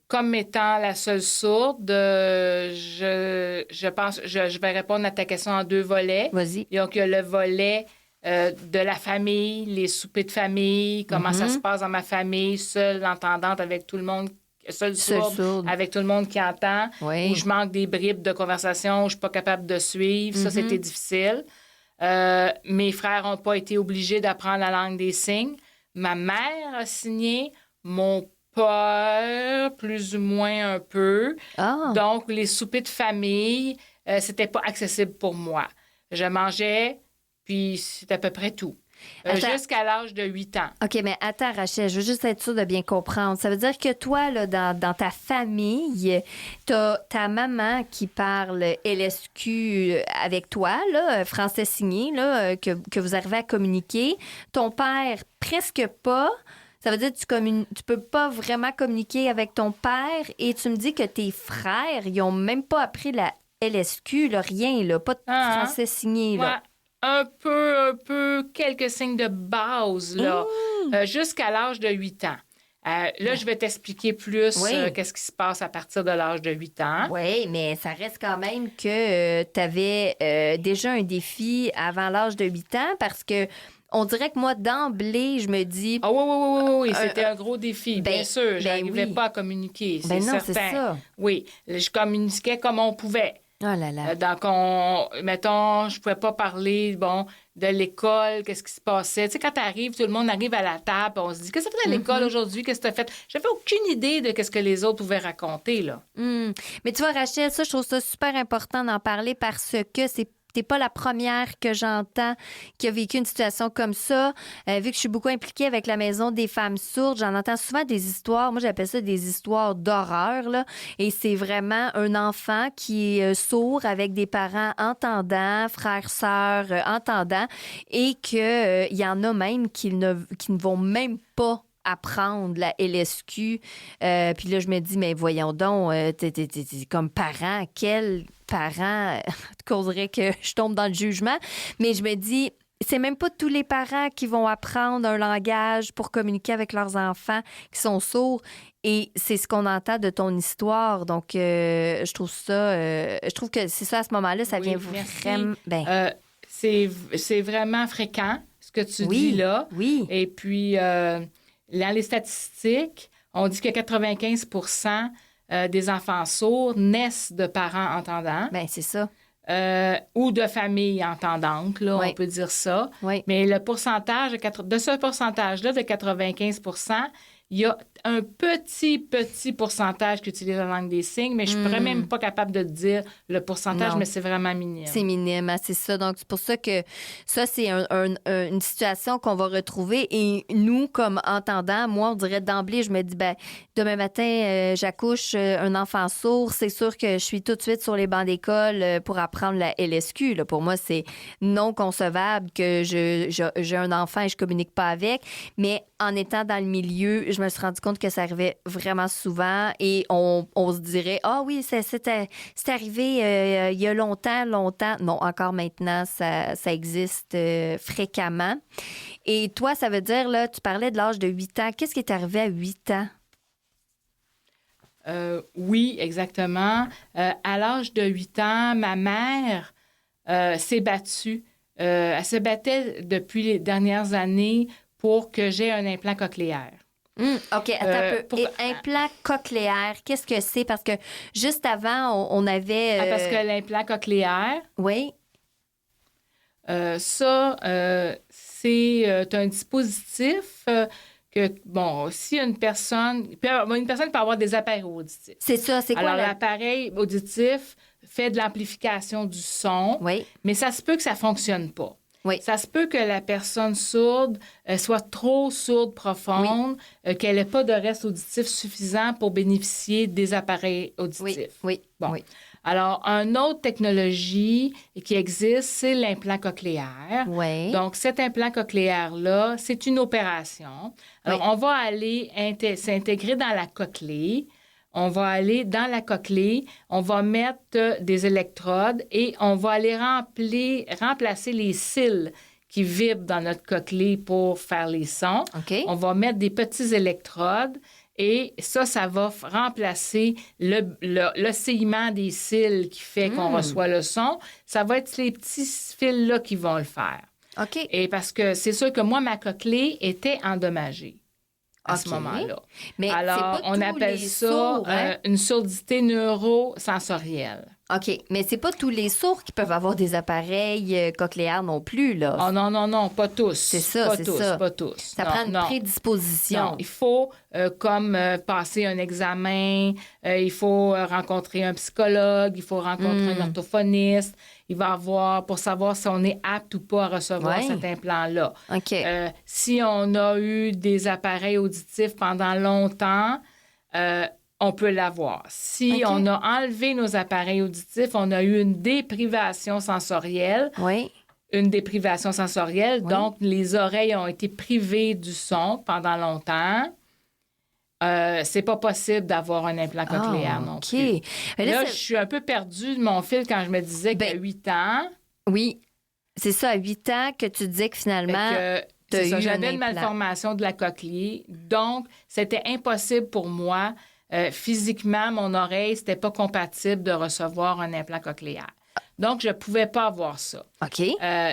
Comme étant la seule sourde, je pense, je vais répondre à ta question en 2 volets. Vas-y. Donc, il y a le volet de la famille, les soupers de famille, comment ça se passe dans ma famille, seule entendante avec tout le monde, seule sourde, avec tout le monde qui entend, où je manque des bribes de conversation, où je suis pas capable de suivre. Ça, c'était difficile. Mes frères n'ont pas été obligés d'apprendre la langue des signes. Ma mère a signé, mon père, plus ou moins un peu. Donc, les soupers de famille, c'était pas accessible pour moi. Je mangeais, puis c'est à peu près tout. Jusqu'à l'âge de 8 ans. OK, mais attends, Rachel, je veux juste être sûre de bien comprendre. Ça veut dire que toi, là, dans ta famille, t'as ta maman qui parle LSQ avec toi, là, français signé, là, que vous arrivez à communiquer. Ton père, presque pas. Ça veut dire que tu peux pas vraiment communiquer avec ton père, et tu me dis que tes frères, ils ont même pas appris la LSQ, là, rien, là, pas de français signé, là. Ouais. Un peu, quelques signes de base, là, jusqu'à l'âge de 8 ans. Là, je vais t'expliquer plus qu'est-ce qui se passe à partir de l'âge de 8 ans. Oui, mais ça reste quand même que tu avais déjà un défi avant l'âge de 8 ans, parce que on dirait que moi, d'emblée, je me dis... Ah oui, c'était un gros défi, bien sûr. Je n'arrivais pas à communiquer, c'est certain. C'est ça. Oui, je communiquais comme on pouvait. Oh là là. Donc, mettons, je pouvais pas parler, de l'école, qu'est-ce qui se passait. Tu sais, quand tu arrives, tout le monde arrive à la table, on se dit, qu'est-ce que tu as fait à l'école aujourd'hui? Qu'est-ce que tu as fait? J'avais aucune idée de ce que les autres pouvaient raconter, là. Mais tu vois, Rachel, ça, je trouve ça super important d'en parler, parce que t'es pas la première que j'entends qui a vécu une situation comme ça. Vu que je suis beaucoup impliquée avec la Maison des femmes sourdes, j'en entends souvent des histoires. Moi, j'appelle ça des histoires d'horreur, là. Et c'est vraiment un enfant qui est sourd avec des parents entendants, frères, sœurs entendants, et qu'il y en a même qui ne vont même pas apprendre la LSQ. Puis là, je me dis, mais voyons donc, t'es comme parent, quel parent causerait que je tombe dans le jugement? Mais je me dis, c'est même pas tous les parents qui vont apprendre un langage pour communiquer avec leurs enfants qui sont sourds. Et c'est ce qu'on entend de ton histoire. Donc, je trouve que c'est ça, à ce moment-là, ça vient vraiment... C'est vraiment fréquent, ce que tu dis là. Oui. Et puis, dans les statistiques, on dit que 95% des enfants sourds naissent de parents entendants. Bien, c'est ça. Ou de familles entendantes, là, on peut dire ça. Oui. Mais le pourcentage, de ce pourcentage-là, de 95%, il y a un petit pourcentage qui utilise la langue des signes, mais je ne serais même pas capable de te dire le pourcentage, mais c'est vraiment minime. C'est minime, c'est ça. Donc, c'est pour ça que ça, c'est une situation qu'on va retrouver. Et nous, comme entendants, moi, on dirait d'emblée, je me dis, demain matin, j'accouche un enfant sourd, c'est sûr que je suis tout de suite sur les bancs d'école pour apprendre la LSQ. Là. Pour moi, c'est non concevable que j'ai un enfant et je communique pas avec. Mais en étant dans le milieu, je me suis rendu compte que ça arrivait vraiment souvent et on se dirait, ah oui, c'est arrivé il y a longtemps. Non, encore maintenant, ça existe fréquemment. Et toi, ça veut dire, là, tu parlais de l'âge de 8 ans. Qu'est-ce qui est arrivé à 8 ans? Oui, exactement. À l'âge de 8 ans, ma mère s'est battue. Elle se battait depuis les dernières années pour que j'ai un implant cochléaire. OK, attends un peu. Et implant cochléaire, qu'est-ce que c'est? Parce que juste avant, on avait... parce que l'implant cochléaire... Oui. C'est un dispositif que, si une personne peut avoir des appareils auditifs. C'est ça, c'est quoi? Alors, l'appareil auditif fait de l'amplification du son, mais ça se peut que ça ne fonctionne pas. Oui. Ça se peut que la personne sourde soit trop sourde profonde, qu'elle n'ait pas de reste auditif suffisant pour bénéficier des appareils auditifs. Oui. Alors, une autre technologie qui existe, c'est l'implant cochléaire. Oui. Donc, cet implant cochléaire-là, c'est une opération. Alors, on va aller s'intégrer dans la cochlée. On va aller dans la cochlée, on va mettre des électrodes et on va aller remplacer les cils qui vibrent dans notre cochlée pour faire les sons. Okay. On va mettre des petits électrodes et ça va remplacer l'oscillement des cils qui fait qu'on reçoit le son. Ça va être les petits fils-là qui vont le faire. OK. Et parce que c'est sûr que moi, ma cochlée était endommagée à ce moment-là. Mais alors, on appelle ça une surdité neurosensorielle. OK, mais c'est pas tous les sourds qui peuvent avoir des appareils cochléaires non plus, là. Oh non, pas tous. C'est ça, Pas tous. Ça prend une prédisposition. Non, il faut passer un examen, il faut rencontrer un psychologue, il faut rencontrer un orthophoniste. Il va avoir pour savoir si on est apte ou pas à recevoir cet implant-là. OK. Si on a eu des appareils auditifs pendant longtemps, on peut l'avoir. Si on a enlevé nos appareils auditifs, on a eu une déprivation sensorielle. Oui. Une déprivation sensorielle. Oui. Donc, les oreilles ont été privées du son pendant longtemps. C'est pas possible d'avoir un implant cochléaire non plus. Là, je suis un peu perdue de mon fil quand je me disais qu'à 8 ans... Oui, c'est ça, à 8 ans que tu disais que finalement... J'avais une malformation de la cochlée. Donc, c'était impossible pour moi. Physiquement, mon oreille, c'était pas compatible de recevoir un implant cochléaire. Donc, je pouvais pas avoir ça. OK.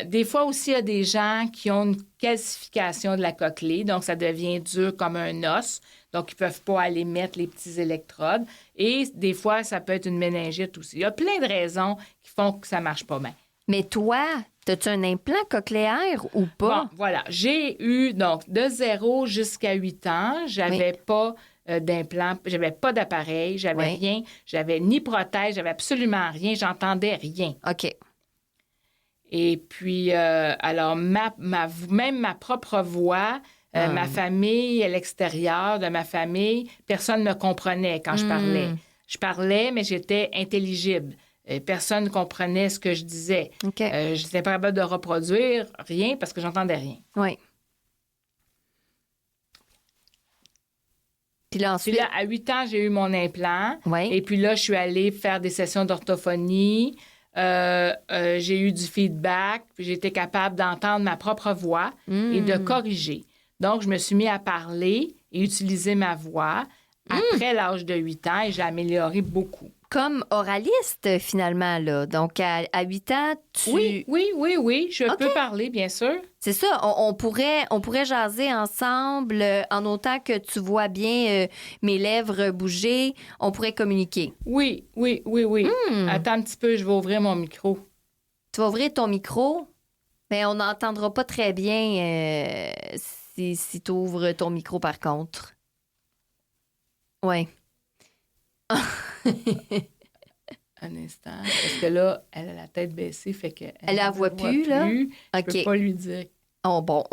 Des fois aussi, il y a des gens qui ont une calcification de la cochlée. Donc, ça devient dur comme un os. Donc, ils peuvent pas aller mettre les petits électrodes. Et des fois, ça peut être une méningite aussi. Il y a plein de raisons qui font que ça marche pas bien. Mais toi, as-tu un implant cochléaire ou pas? Bon, voilà. J'ai eu, donc, de 0 jusqu'à 8 ans, j'avais pas d'implant, j'avais pas d'appareil, j'avais rien, j'avais ni prothèse, j'avais absolument rien, j'entendais rien. OK. Et puis, alors, même ma propre voix, ma famille à l'extérieur de ma famille, personne ne me comprenait quand je parlais. Je parlais, mais j'étais intelligible. Personne ne comprenait ce que je disais. Okay. Je n'étais pas capable de reproduire rien parce que j'entendais rien. Oui. Puis là, ensuite... Puis là, à 8 ans, j'ai eu mon implant. Oui. Et puis là, je suis allée faire des sessions d'orthophonie. J'ai eu du feedback. Puis j'ai été capable d'entendre ma propre voix et de corriger. Donc, je me suis mis à parler et utiliser ma voix après l'âge de 8 ans et j'ai amélioré beaucoup. Comme oraliste, finalement, là. Donc, à 8 ans, tu... Oui. Je peux parler, bien sûr. C'est ça. On pourrait jaser ensemble en autant que tu vois bien mes lèvres bouger. On pourrait communiquer. Oui. Attends un petit peu, je vais ouvrir mon micro. Tu vas ouvrir ton micro, mais on n'entendra pas très bien si tu ouvres ton micro, par contre. Oui. Un instant, parce que là, elle a la tête baissée, fait qu'elle Elle la voit plus, là? Je peux pas lui dire. Oh, bon,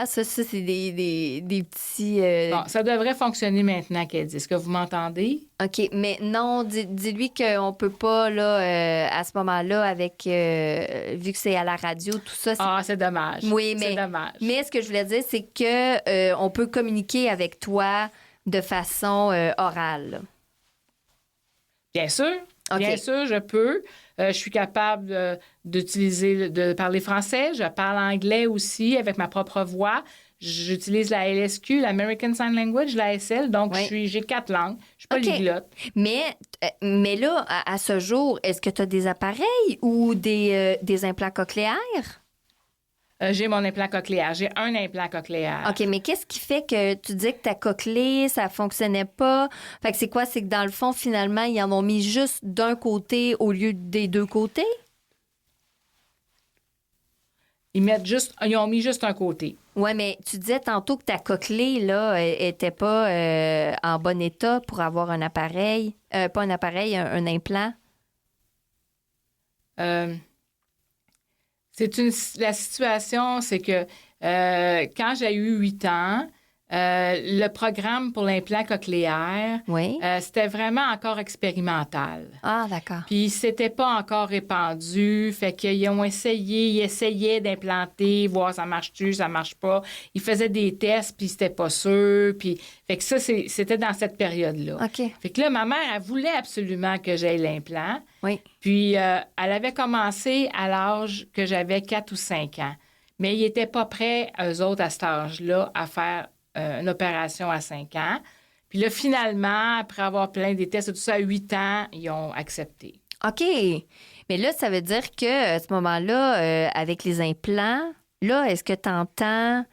ça, c'est des petits... Bon, ça devrait fonctionner maintenant qu'elle dit. Est-ce que vous m'entendez? OK, mais non, dis-lui qu'on peut pas, là, à ce moment-là, avec... vu que c'est à la radio, tout ça... C'est dommage. Oui, mais... C'est dommage. Mais ce que je voulais dire, c'est que on peut communiquer avec toi de façon orale. Bien sûr. Okay. Bien sûr, je peux. Je suis capable de parler français. Je parle anglais aussi avec ma propre voix. J'utilise la LSQ, l'American Sign Language, l'ASL. Donc, j'ai 4 langues. Je suis polyglotte. Mais là, à ce jour, est-ce que tu as des appareils ou des implants cochléaires? J'ai mon implant cochléaire. J'ai un implant cochléaire. OK, mais qu'est-ce qui fait que tu dis que ta cochlée, ça fonctionnait pas? Fait que c'est quoi? C'est que dans le fond, finalement, ils en ont mis juste d'un côté au lieu des deux côtés? Ils ont mis juste un côté. Oui, mais tu disais tantôt que ta cochlée, là, était pas en bon état pour avoir un appareil. Pas un appareil, un implant. La situation, c'est que quand j'ai eu 8 ans, le programme pour l'implant cochléaire, c'était vraiment encore expérimental. Ah, d'accord. Puis c'était pas encore répandu, fait qu'ils ont ils essayaient d'implanter, voir ça marche-tu, ça marche pas. Ils faisaient des tests, puis c'était pas sûr, puis fait que ça, c'était dans cette période-là. OK. Fait que là, ma mère, elle voulait absolument que j'aie l'implant. Oui. Puis elle avait commencé à l'âge que j'avais 4 ou 5 ans. Mais ils n'étaient pas prêts, eux autres, à cet âge-là, à faire une opération à 5 ans. Puis là, finalement, après avoir plein des tests et tout ça, à 8 ans, ils ont accepté. OK. Mais là, ça veut dire que à ce moment-là, avec les implants, là, est-ce que tu entends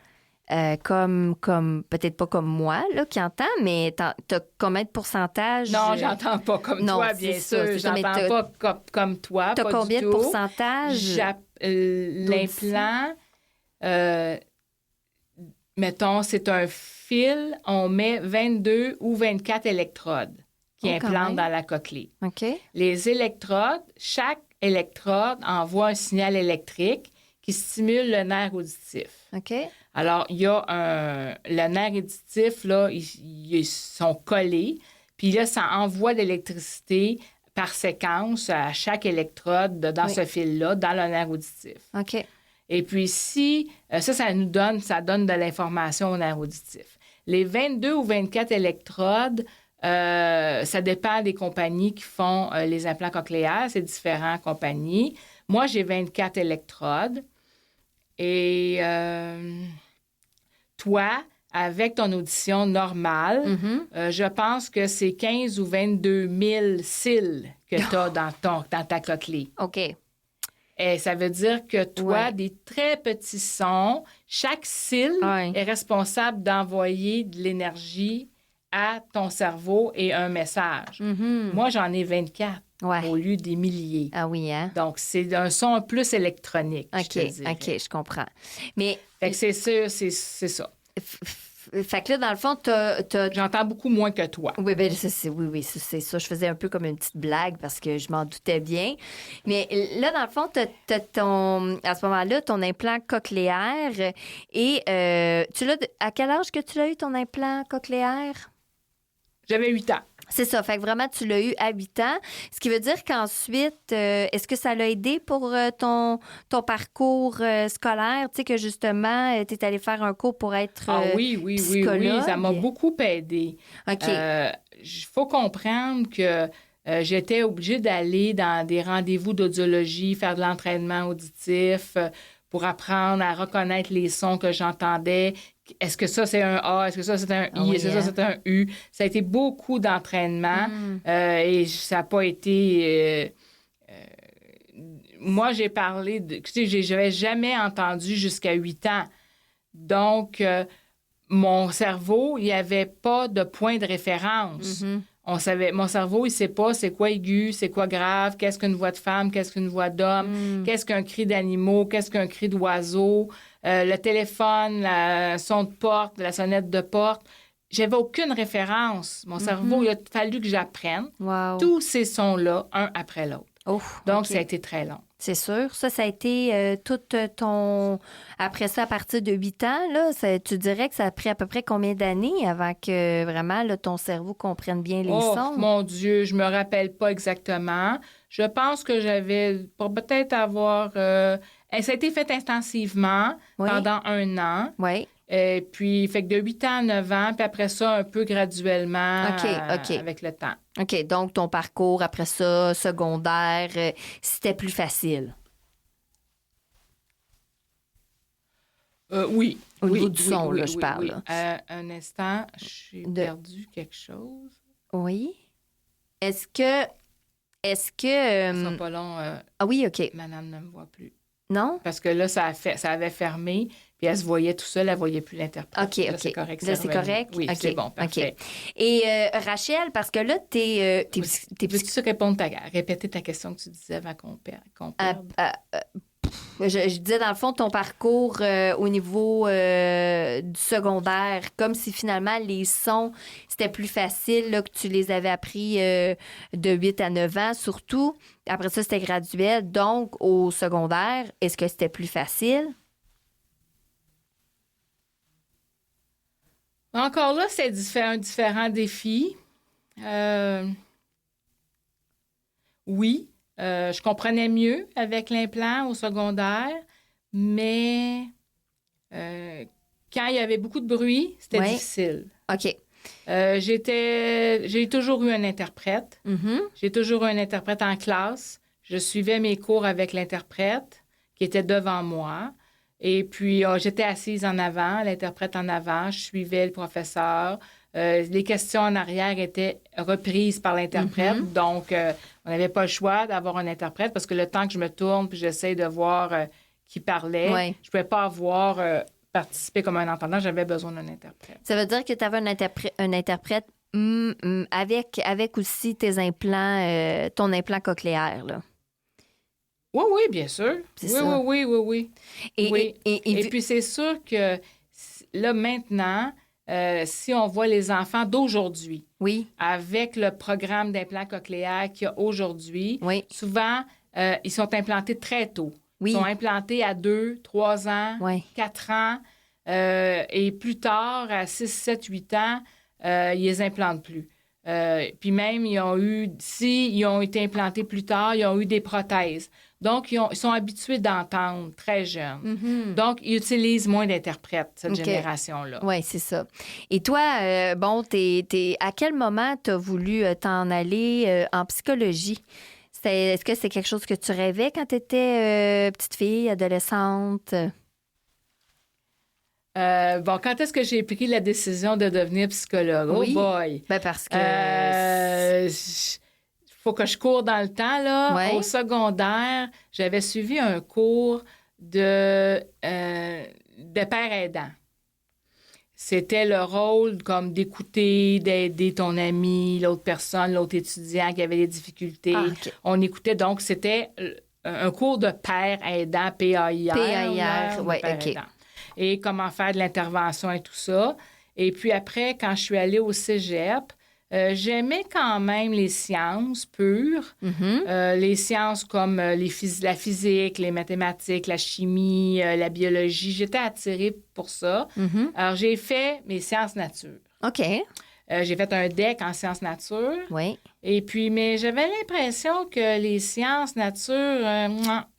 comme peut-être pas comme moi, là, qui entend, mais t'as combien de pourcentage? Non, j'entends pas comme toi, bien sûr. J'entends pas comme toi, t'as pas combien du de tout. pourcentage? L'implant, mettons, c'est un fil, on met 22 ou 24 électrodes qui implantent dans la cochlée. OK. Les électrodes, chaque électrode envoie un signal électrique qui stimule le nerf auditif. OK. Alors, il y a le nerf auditif, là, ils sont collés, puis là, ça envoie de l'électricité par séquence à chaque électrode dans ce fil-là, dans le nerf auditif. OK. Et puis, si ça donne de l'information au nerf auditif. Les 22 ou 24 électrodes, ça dépend des compagnies qui font les implants cochléaires, c'est différentes compagnies. Moi, j'ai 24 électrodes. Et toi, avec ton audition normale, je pense que c'est 15 ou 22 000 cils que tu as dans ta cochlée. OK. Et ça veut dire que toi, des très petits sons, chaque cil est responsable d'envoyer de l'énergie à ton cerveau et un message. Moi, j'en ai 24 au lieu des milliers. Ah oui, hein? Donc, c'est un son plus électronique, je te dirais. OK, je comprends. Mais... Fait que c'est sûr, c'est ça. Fait que là, dans le fond, J'entends beaucoup moins que toi. Oui, bien, c'est ça. Je faisais un peu comme une petite blague parce que je m'en doutais bien. Mais là, dans le fond, à ce moment-là, ton implant cochléaire. Et à quel âge que tu l'as eu, ton implant cochléaire? J'avais 8 ans. C'est ça. Fait que vraiment, tu l'as eu à 8 ans. Ce qui veut dire qu'ensuite, est-ce que ça l'a aidé pour ton parcours scolaire? Tu sais, que justement, tu es allé faire un cours pour être psychologue. Oui. Ça m'a beaucoup aidé. OK. Il faut comprendre que j'étais obligée d'aller dans des rendez-vous d'audiologie, faire de l'entraînement auditif pour apprendre à reconnaître les sons que j'entendais. Est-ce que ça, c'est un A? Est-ce que ça, c'est un I? Est-ce que ça, c'est un U? Ça a été beaucoup d'entraînement et ça n'a pas été... moi, j'ai parlé de... Tu sais, je n'avais jamais entendu jusqu'à 8 ans. Donc, mon cerveau, il n'y avait pas de point de référence. Mon cerveau, il ne sait pas c'est quoi aigu, c'est quoi grave, qu'est-ce qu'une voix de femme, qu'est-ce qu'une voix d'homme, qu'est-ce qu'un cri d'animaux, qu'est-ce qu'un cri d'oiseau, le téléphone, le son de porte, la sonnette de porte. J'avais aucune référence. Mon cerveau, il a fallu que j'apprenne tous ces sons-là, un après l'autre. Donc, ça a été très long. C'est sûr. Ça a été tout ton... Après ça, à partir de 8 ans, là, tu dirais que ça a pris à peu près combien d'années avant que vraiment là, ton cerveau comprenne bien les sons? Oh, mon Dieu, je me rappelle pas exactement. Je pense que j'avais, pour peut-être avoir... ça a été fait intensivement pendant 1 an. Oui. Et puis, fait que de 8 ans à 9 ans, puis après ça, un peu graduellement avec le temps. OK, donc ton parcours après ça, secondaire, c'était plus facile? Oui. Au niveau du son, là, je parle. Un instant, j'ai perdu quelque chose. Oui. Est-ce que... Ça sera pas long. Ah oui, OK. Madame ne me voit plus. Non? Parce que là, ça avait fermé, puis elle se voyait tout seule, elle ne voyait plus l'interprète. OK. Là, c'est correct. Là, c'est correct? Oui, okay. C'est bon, parfait. Okay. Et Rachel, parce que là, t'es Peux-tu répéter ta question que tu disais avant qu'on perde? Je disais, dans le fond, ton parcours au niveau du secondaire, comme si finalement les sons, c'était plus facile, là, que tu les avais appris de 8 à 9 ans, surtout. Après ça, c'était graduel. Donc, au secondaire, est-ce que c'était plus facile? Encore là, c'est un différent défi. Oui. Je comprenais mieux avec l'implant au secondaire, mais quand il y avait beaucoup de bruit, c'était difficile. OK. J'ai toujours eu un interprète. J'ai toujours eu un interprète en classe. Je suivais mes cours avec l'interprète qui était devant moi. Et puis, j'étais assise en avant, l'interprète en avant. Je suivais le professeur. Les questions en arrière étaient reprises par l'interprète. Donc, on n'avait pas le choix d'avoir un interprète parce que le temps que je me tourne puis j'essaie de voir qui parlait, je ne pouvais pas avoir participé comme un entendant. J'avais besoin d'un interprète. Ça veut dire que tu avais un interprète avec aussi tes implants, ton implant cochléaire, là. Oui, bien sûr. Oui. Et puis, c'est sûr que là, maintenant... si on voit les enfants d'aujourd'hui, avec le programme d'implant cochléaire qu'il y a aujourd'hui, souvent, ils sont implantés très tôt. Ils sont implantés à 2, 3 ans, 4 ans, et plus tard, à 6, 7, 8 ans, ils les implantent plus. Puis même, ils ont été implantés plus tard, ils ont eu des prothèses. Donc, ils sont habitués d'entendre très jeunes. Donc, ils utilisent moins d'interprètes, cette génération-là. Oui, c'est ça. Et toi, à quel moment tu as voulu t'en aller en psychologie? Est-ce que c'est quelque chose que tu rêvais quand tu étais petite fille, adolescente? Quand est-ce que j'ai pris la décision de devenir psychologue? Oh boy! Ben parce que... faut que je cours dans le temps, là. Au secondaire, j'avais suivi un cours de père aidant. C'était le rôle comme d'écouter, d'aider ton ami, l'autre personne, l'autre étudiant qui avait des difficultés. On écoutait, donc c'était un cours de père aidant, PAIR. PAIR, oui, OK. Et comment faire de l'intervention et tout ça. Et puis après, quand je suis allée au cégep, j'aimais quand même les sciences pures, les sciences comme la physique, les mathématiques, la chimie, la biologie. J'étais attirée pour ça. Alors, j'ai fait mes sciences nature. OK. J'ai fait un DEC en sciences nature. Oui. Et puis, mais j'avais l'impression que les sciences nature,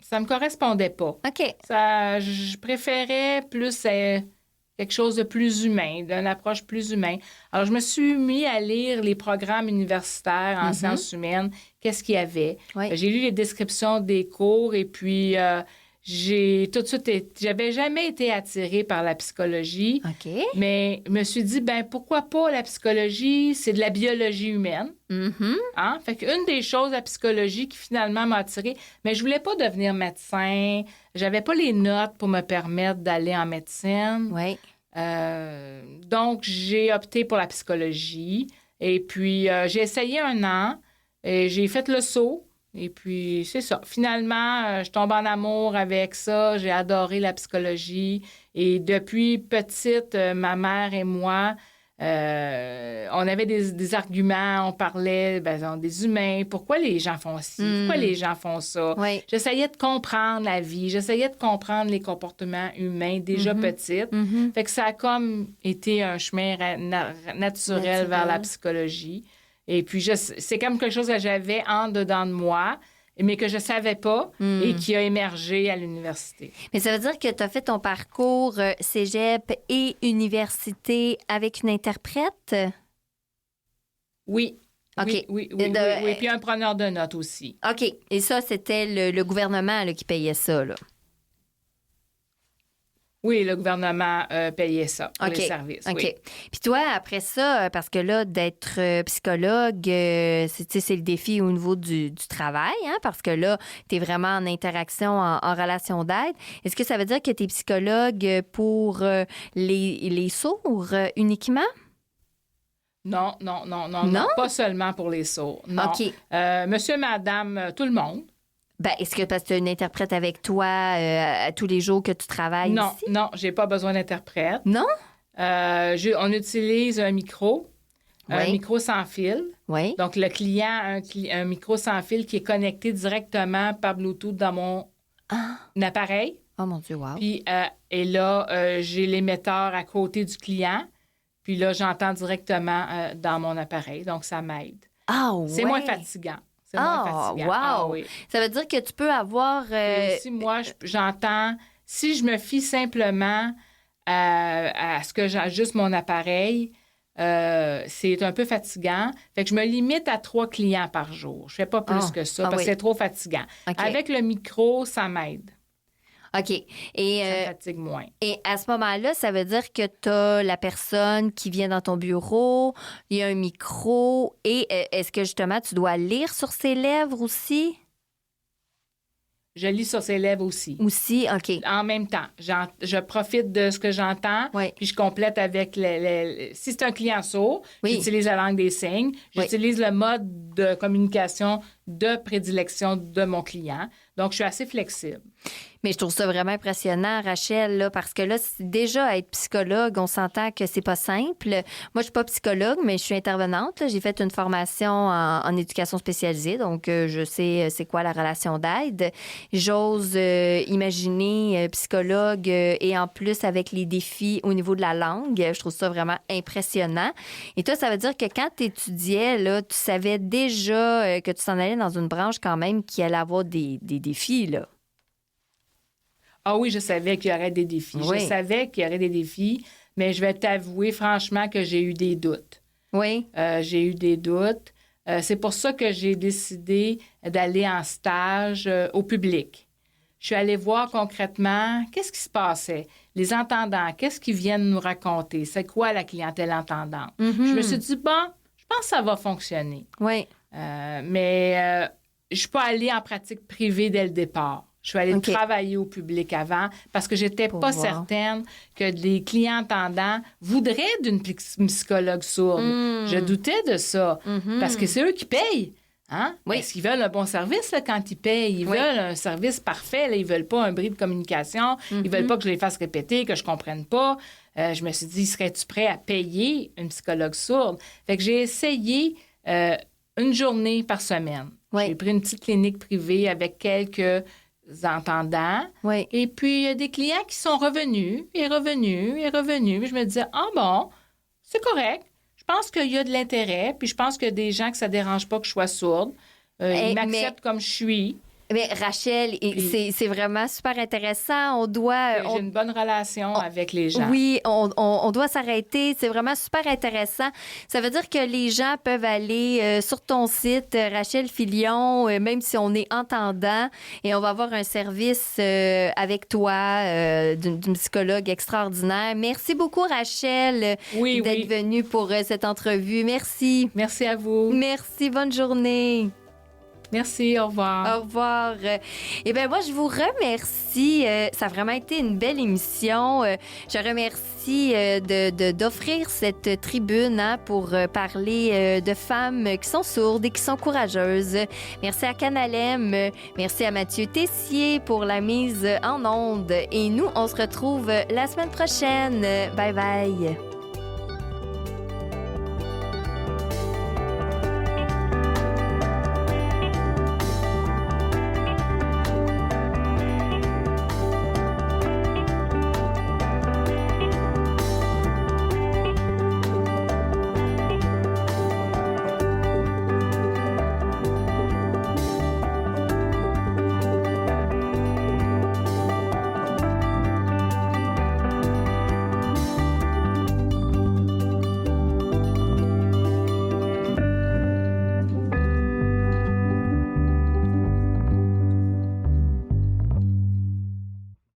ça me correspondait pas. OK. Je préférais plus quelque chose de plus humain, d'une approche plus humaine. Alors, je me suis mis à lire les programmes universitaires en sciences humaines. Qu'est-ce qu'il y avait? Oui. J'ai lu les descriptions des cours et puis j'ai tout de suite... J'avais jamais été attirée par la psychologie. OK. Mais je me suis dit, pourquoi pas la psychologie? C'est de la biologie humaine. Hein? Fait qu'une des choses, la psychologie, qui finalement m'a attirée, mais je voulais pas devenir médecin. J'avais pas les notes pour me permettre d'aller en médecine. Oui. Donc, j'ai opté pour la psychologie. Et puis, j'ai essayé 1 an et j'ai fait le saut. Et puis, c'est ça. Finalement, je tombe en amour avec ça. J'ai adoré la psychologie. Et depuis petite, ma mère et moi, on avait des arguments. On parlait des humains. Pourquoi les gens font ci? Pourquoi les gens font ça? Oui. J'essayais de comprendre la vie. J'essayais de comprendre les comportements humains déjà petites. Fait que ça a comme été un chemin naturel vers la psychologie. Et puis, c'est comme quelque chose que j'avais en dedans de moi, mais que je ne savais pas et qui a émergé à l'université. Mais ça veut dire que tu as fait ton parcours cégep et université avec une interprète? Oui. OK. Oui. Puis un preneur de notes aussi. OK. Et ça, c'était le gouvernement là, qui payait ça, là? Oui, le gouvernement payait ça pour les services. OK. Oui. Puis toi, après ça, parce que là, d'être psychologue, c'est le défi au niveau du travail, hein, parce que là, tu es vraiment en interaction, en relation d'aide. Est-ce que ça veut dire que tu es psychologue pour les sourds uniquement? Non, pas seulement pour les sourds. Non. OK. Monsieur, madame, tout le monde. Est-ce que parce que tu as une interprète avec toi à tous les jours que tu travailles ici? Non, j'ai pas besoin d'interprète. Non? On utilise un micro, un micro sans fil. Oui. Donc, le client a un micro sans fil qui est connecté directement par Bluetooth dans mon appareil. Oh mon Dieu, wow. Puis, et là, j'ai l'émetteur à côté du client. Puis là, j'entends directement dans mon appareil. Donc, ça m'aide. Ah oui? C'est moins fatigant. C'est moins fatigant. Wow! Ah, oui. Ça veut dire que tu peux avoir... Et aussi, moi, j'entends... Si je me fie simplement à ce que j'ai juste mon appareil, c'est un peu fatigant. Fait que je me limite à 3 clients par jour. Je fais pas plus que ça parce que c'est trop fatigant. Okay. Avec le micro, ça m'aide. OK. Ça me fatigue moins. Et à ce moment-là, ça veut dire que tu as la personne qui vient dans ton bureau, il y a un micro, et est-ce que justement tu dois lire sur ses lèvres aussi? Je lis sur ses lèvres aussi. Aussi, OK. En même temps. Je profite de ce que j'entends, puis je complète avec si c'est un client sourd, j'utilise la langue des signes, j'utilise le mode de communication de prédilection de mon client. Donc, je suis assez flexible. Mais je trouve ça vraiment impressionnant, Rachel, là, parce que là, déjà, être psychologue, on s'entend que c'est pas simple. Moi, je suis pas psychologue, mais je suis intervenante. Là. J'ai fait une formation en éducation spécialisée, donc je sais c'est quoi la relation d'aide. J'ose imaginer psychologue et en plus avec les défis au niveau de la langue. Je trouve ça vraiment impressionnant. Et toi, ça veut dire que quand tu étudiais, là, tu savais déjà que tu t'en allais dans une branche quand même qui allait avoir des défis, là. Ah oui, je savais qu'il y aurait des défis. Oui. Je savais qu'il y aurait des défis, mais je vais t'avouer franchement que j'ai eu des doutes. Oui. J'ai eu des doutes. C'est pour ça que j'ai décidé d'aller en stage au public. Je suis allée voir concrètement qu'est-ce qui se passait. Les entendants, qu'est-ce qu'ils viennent nous raconter? C'est quoi la clientèle entendante? Je me suis dit, je pense que ça va fonctionner. Oui. Mais je ne suis pas allée en pratique privée dès le départ. Je suis allée travailler au public avant parce que je n'étais pas certaine que les clients entendants voudraient d'une psychologue sourde. Je doutais de ça parce que c'est eux qui payent. Hein? Oui. Parce qu'ils veulent un bon service là, quand ils payent. Ils veulent un service parfait. Là. Ils ne veulent pas un bris de communication. Ils ne veulent pas que je les fasse répéter, que je ne comprenne pas. Je me suis dit, serais-tu prêt à payer une psychologue sourde? Fait que j'ai essayé une journée par semaine. Oui. J'ai pris une petite clinique privée avec quelques entendants. Oui. Et puis, il y a des clients qui sont revenus. Puis je me disais, bon, c'est correct. Je pense qu'il y a de l'intérêt, puis je pense qu'il y a des gens que ça ne dérange pas que je sois sourde. Ils m'acceptent comme je suis. Mais Rachel, c'est vraiment super intéressant. J'ai une bonne relation avec les gens. Oui, on doit s'arrêter. C'est vraiment super intéressant. Ça veut dire que les gens peuvent aller sur ton site, Rachel Filion, même si on est entendant, et on va avoir un service avec toi d'une psychologue extraordinaire. Merci beaucoup, Rachel, d'être venue pour cette entrevue. Merci. Merci à vous. Merci. Bonne journée. Merci, au revoir. Au revoir. Eh bien, moi, je vous remercie. Ça a vraiment été une belle émission. Je remercie d'offrir cette tribune pour parler de femmes qui sont sourdes et qui sont courageuses. Merci à Canalem. Merci à Mathieu Tessier pour la mise en onde. Et nous, on se retrouve la semaine prochaine. Bye bye.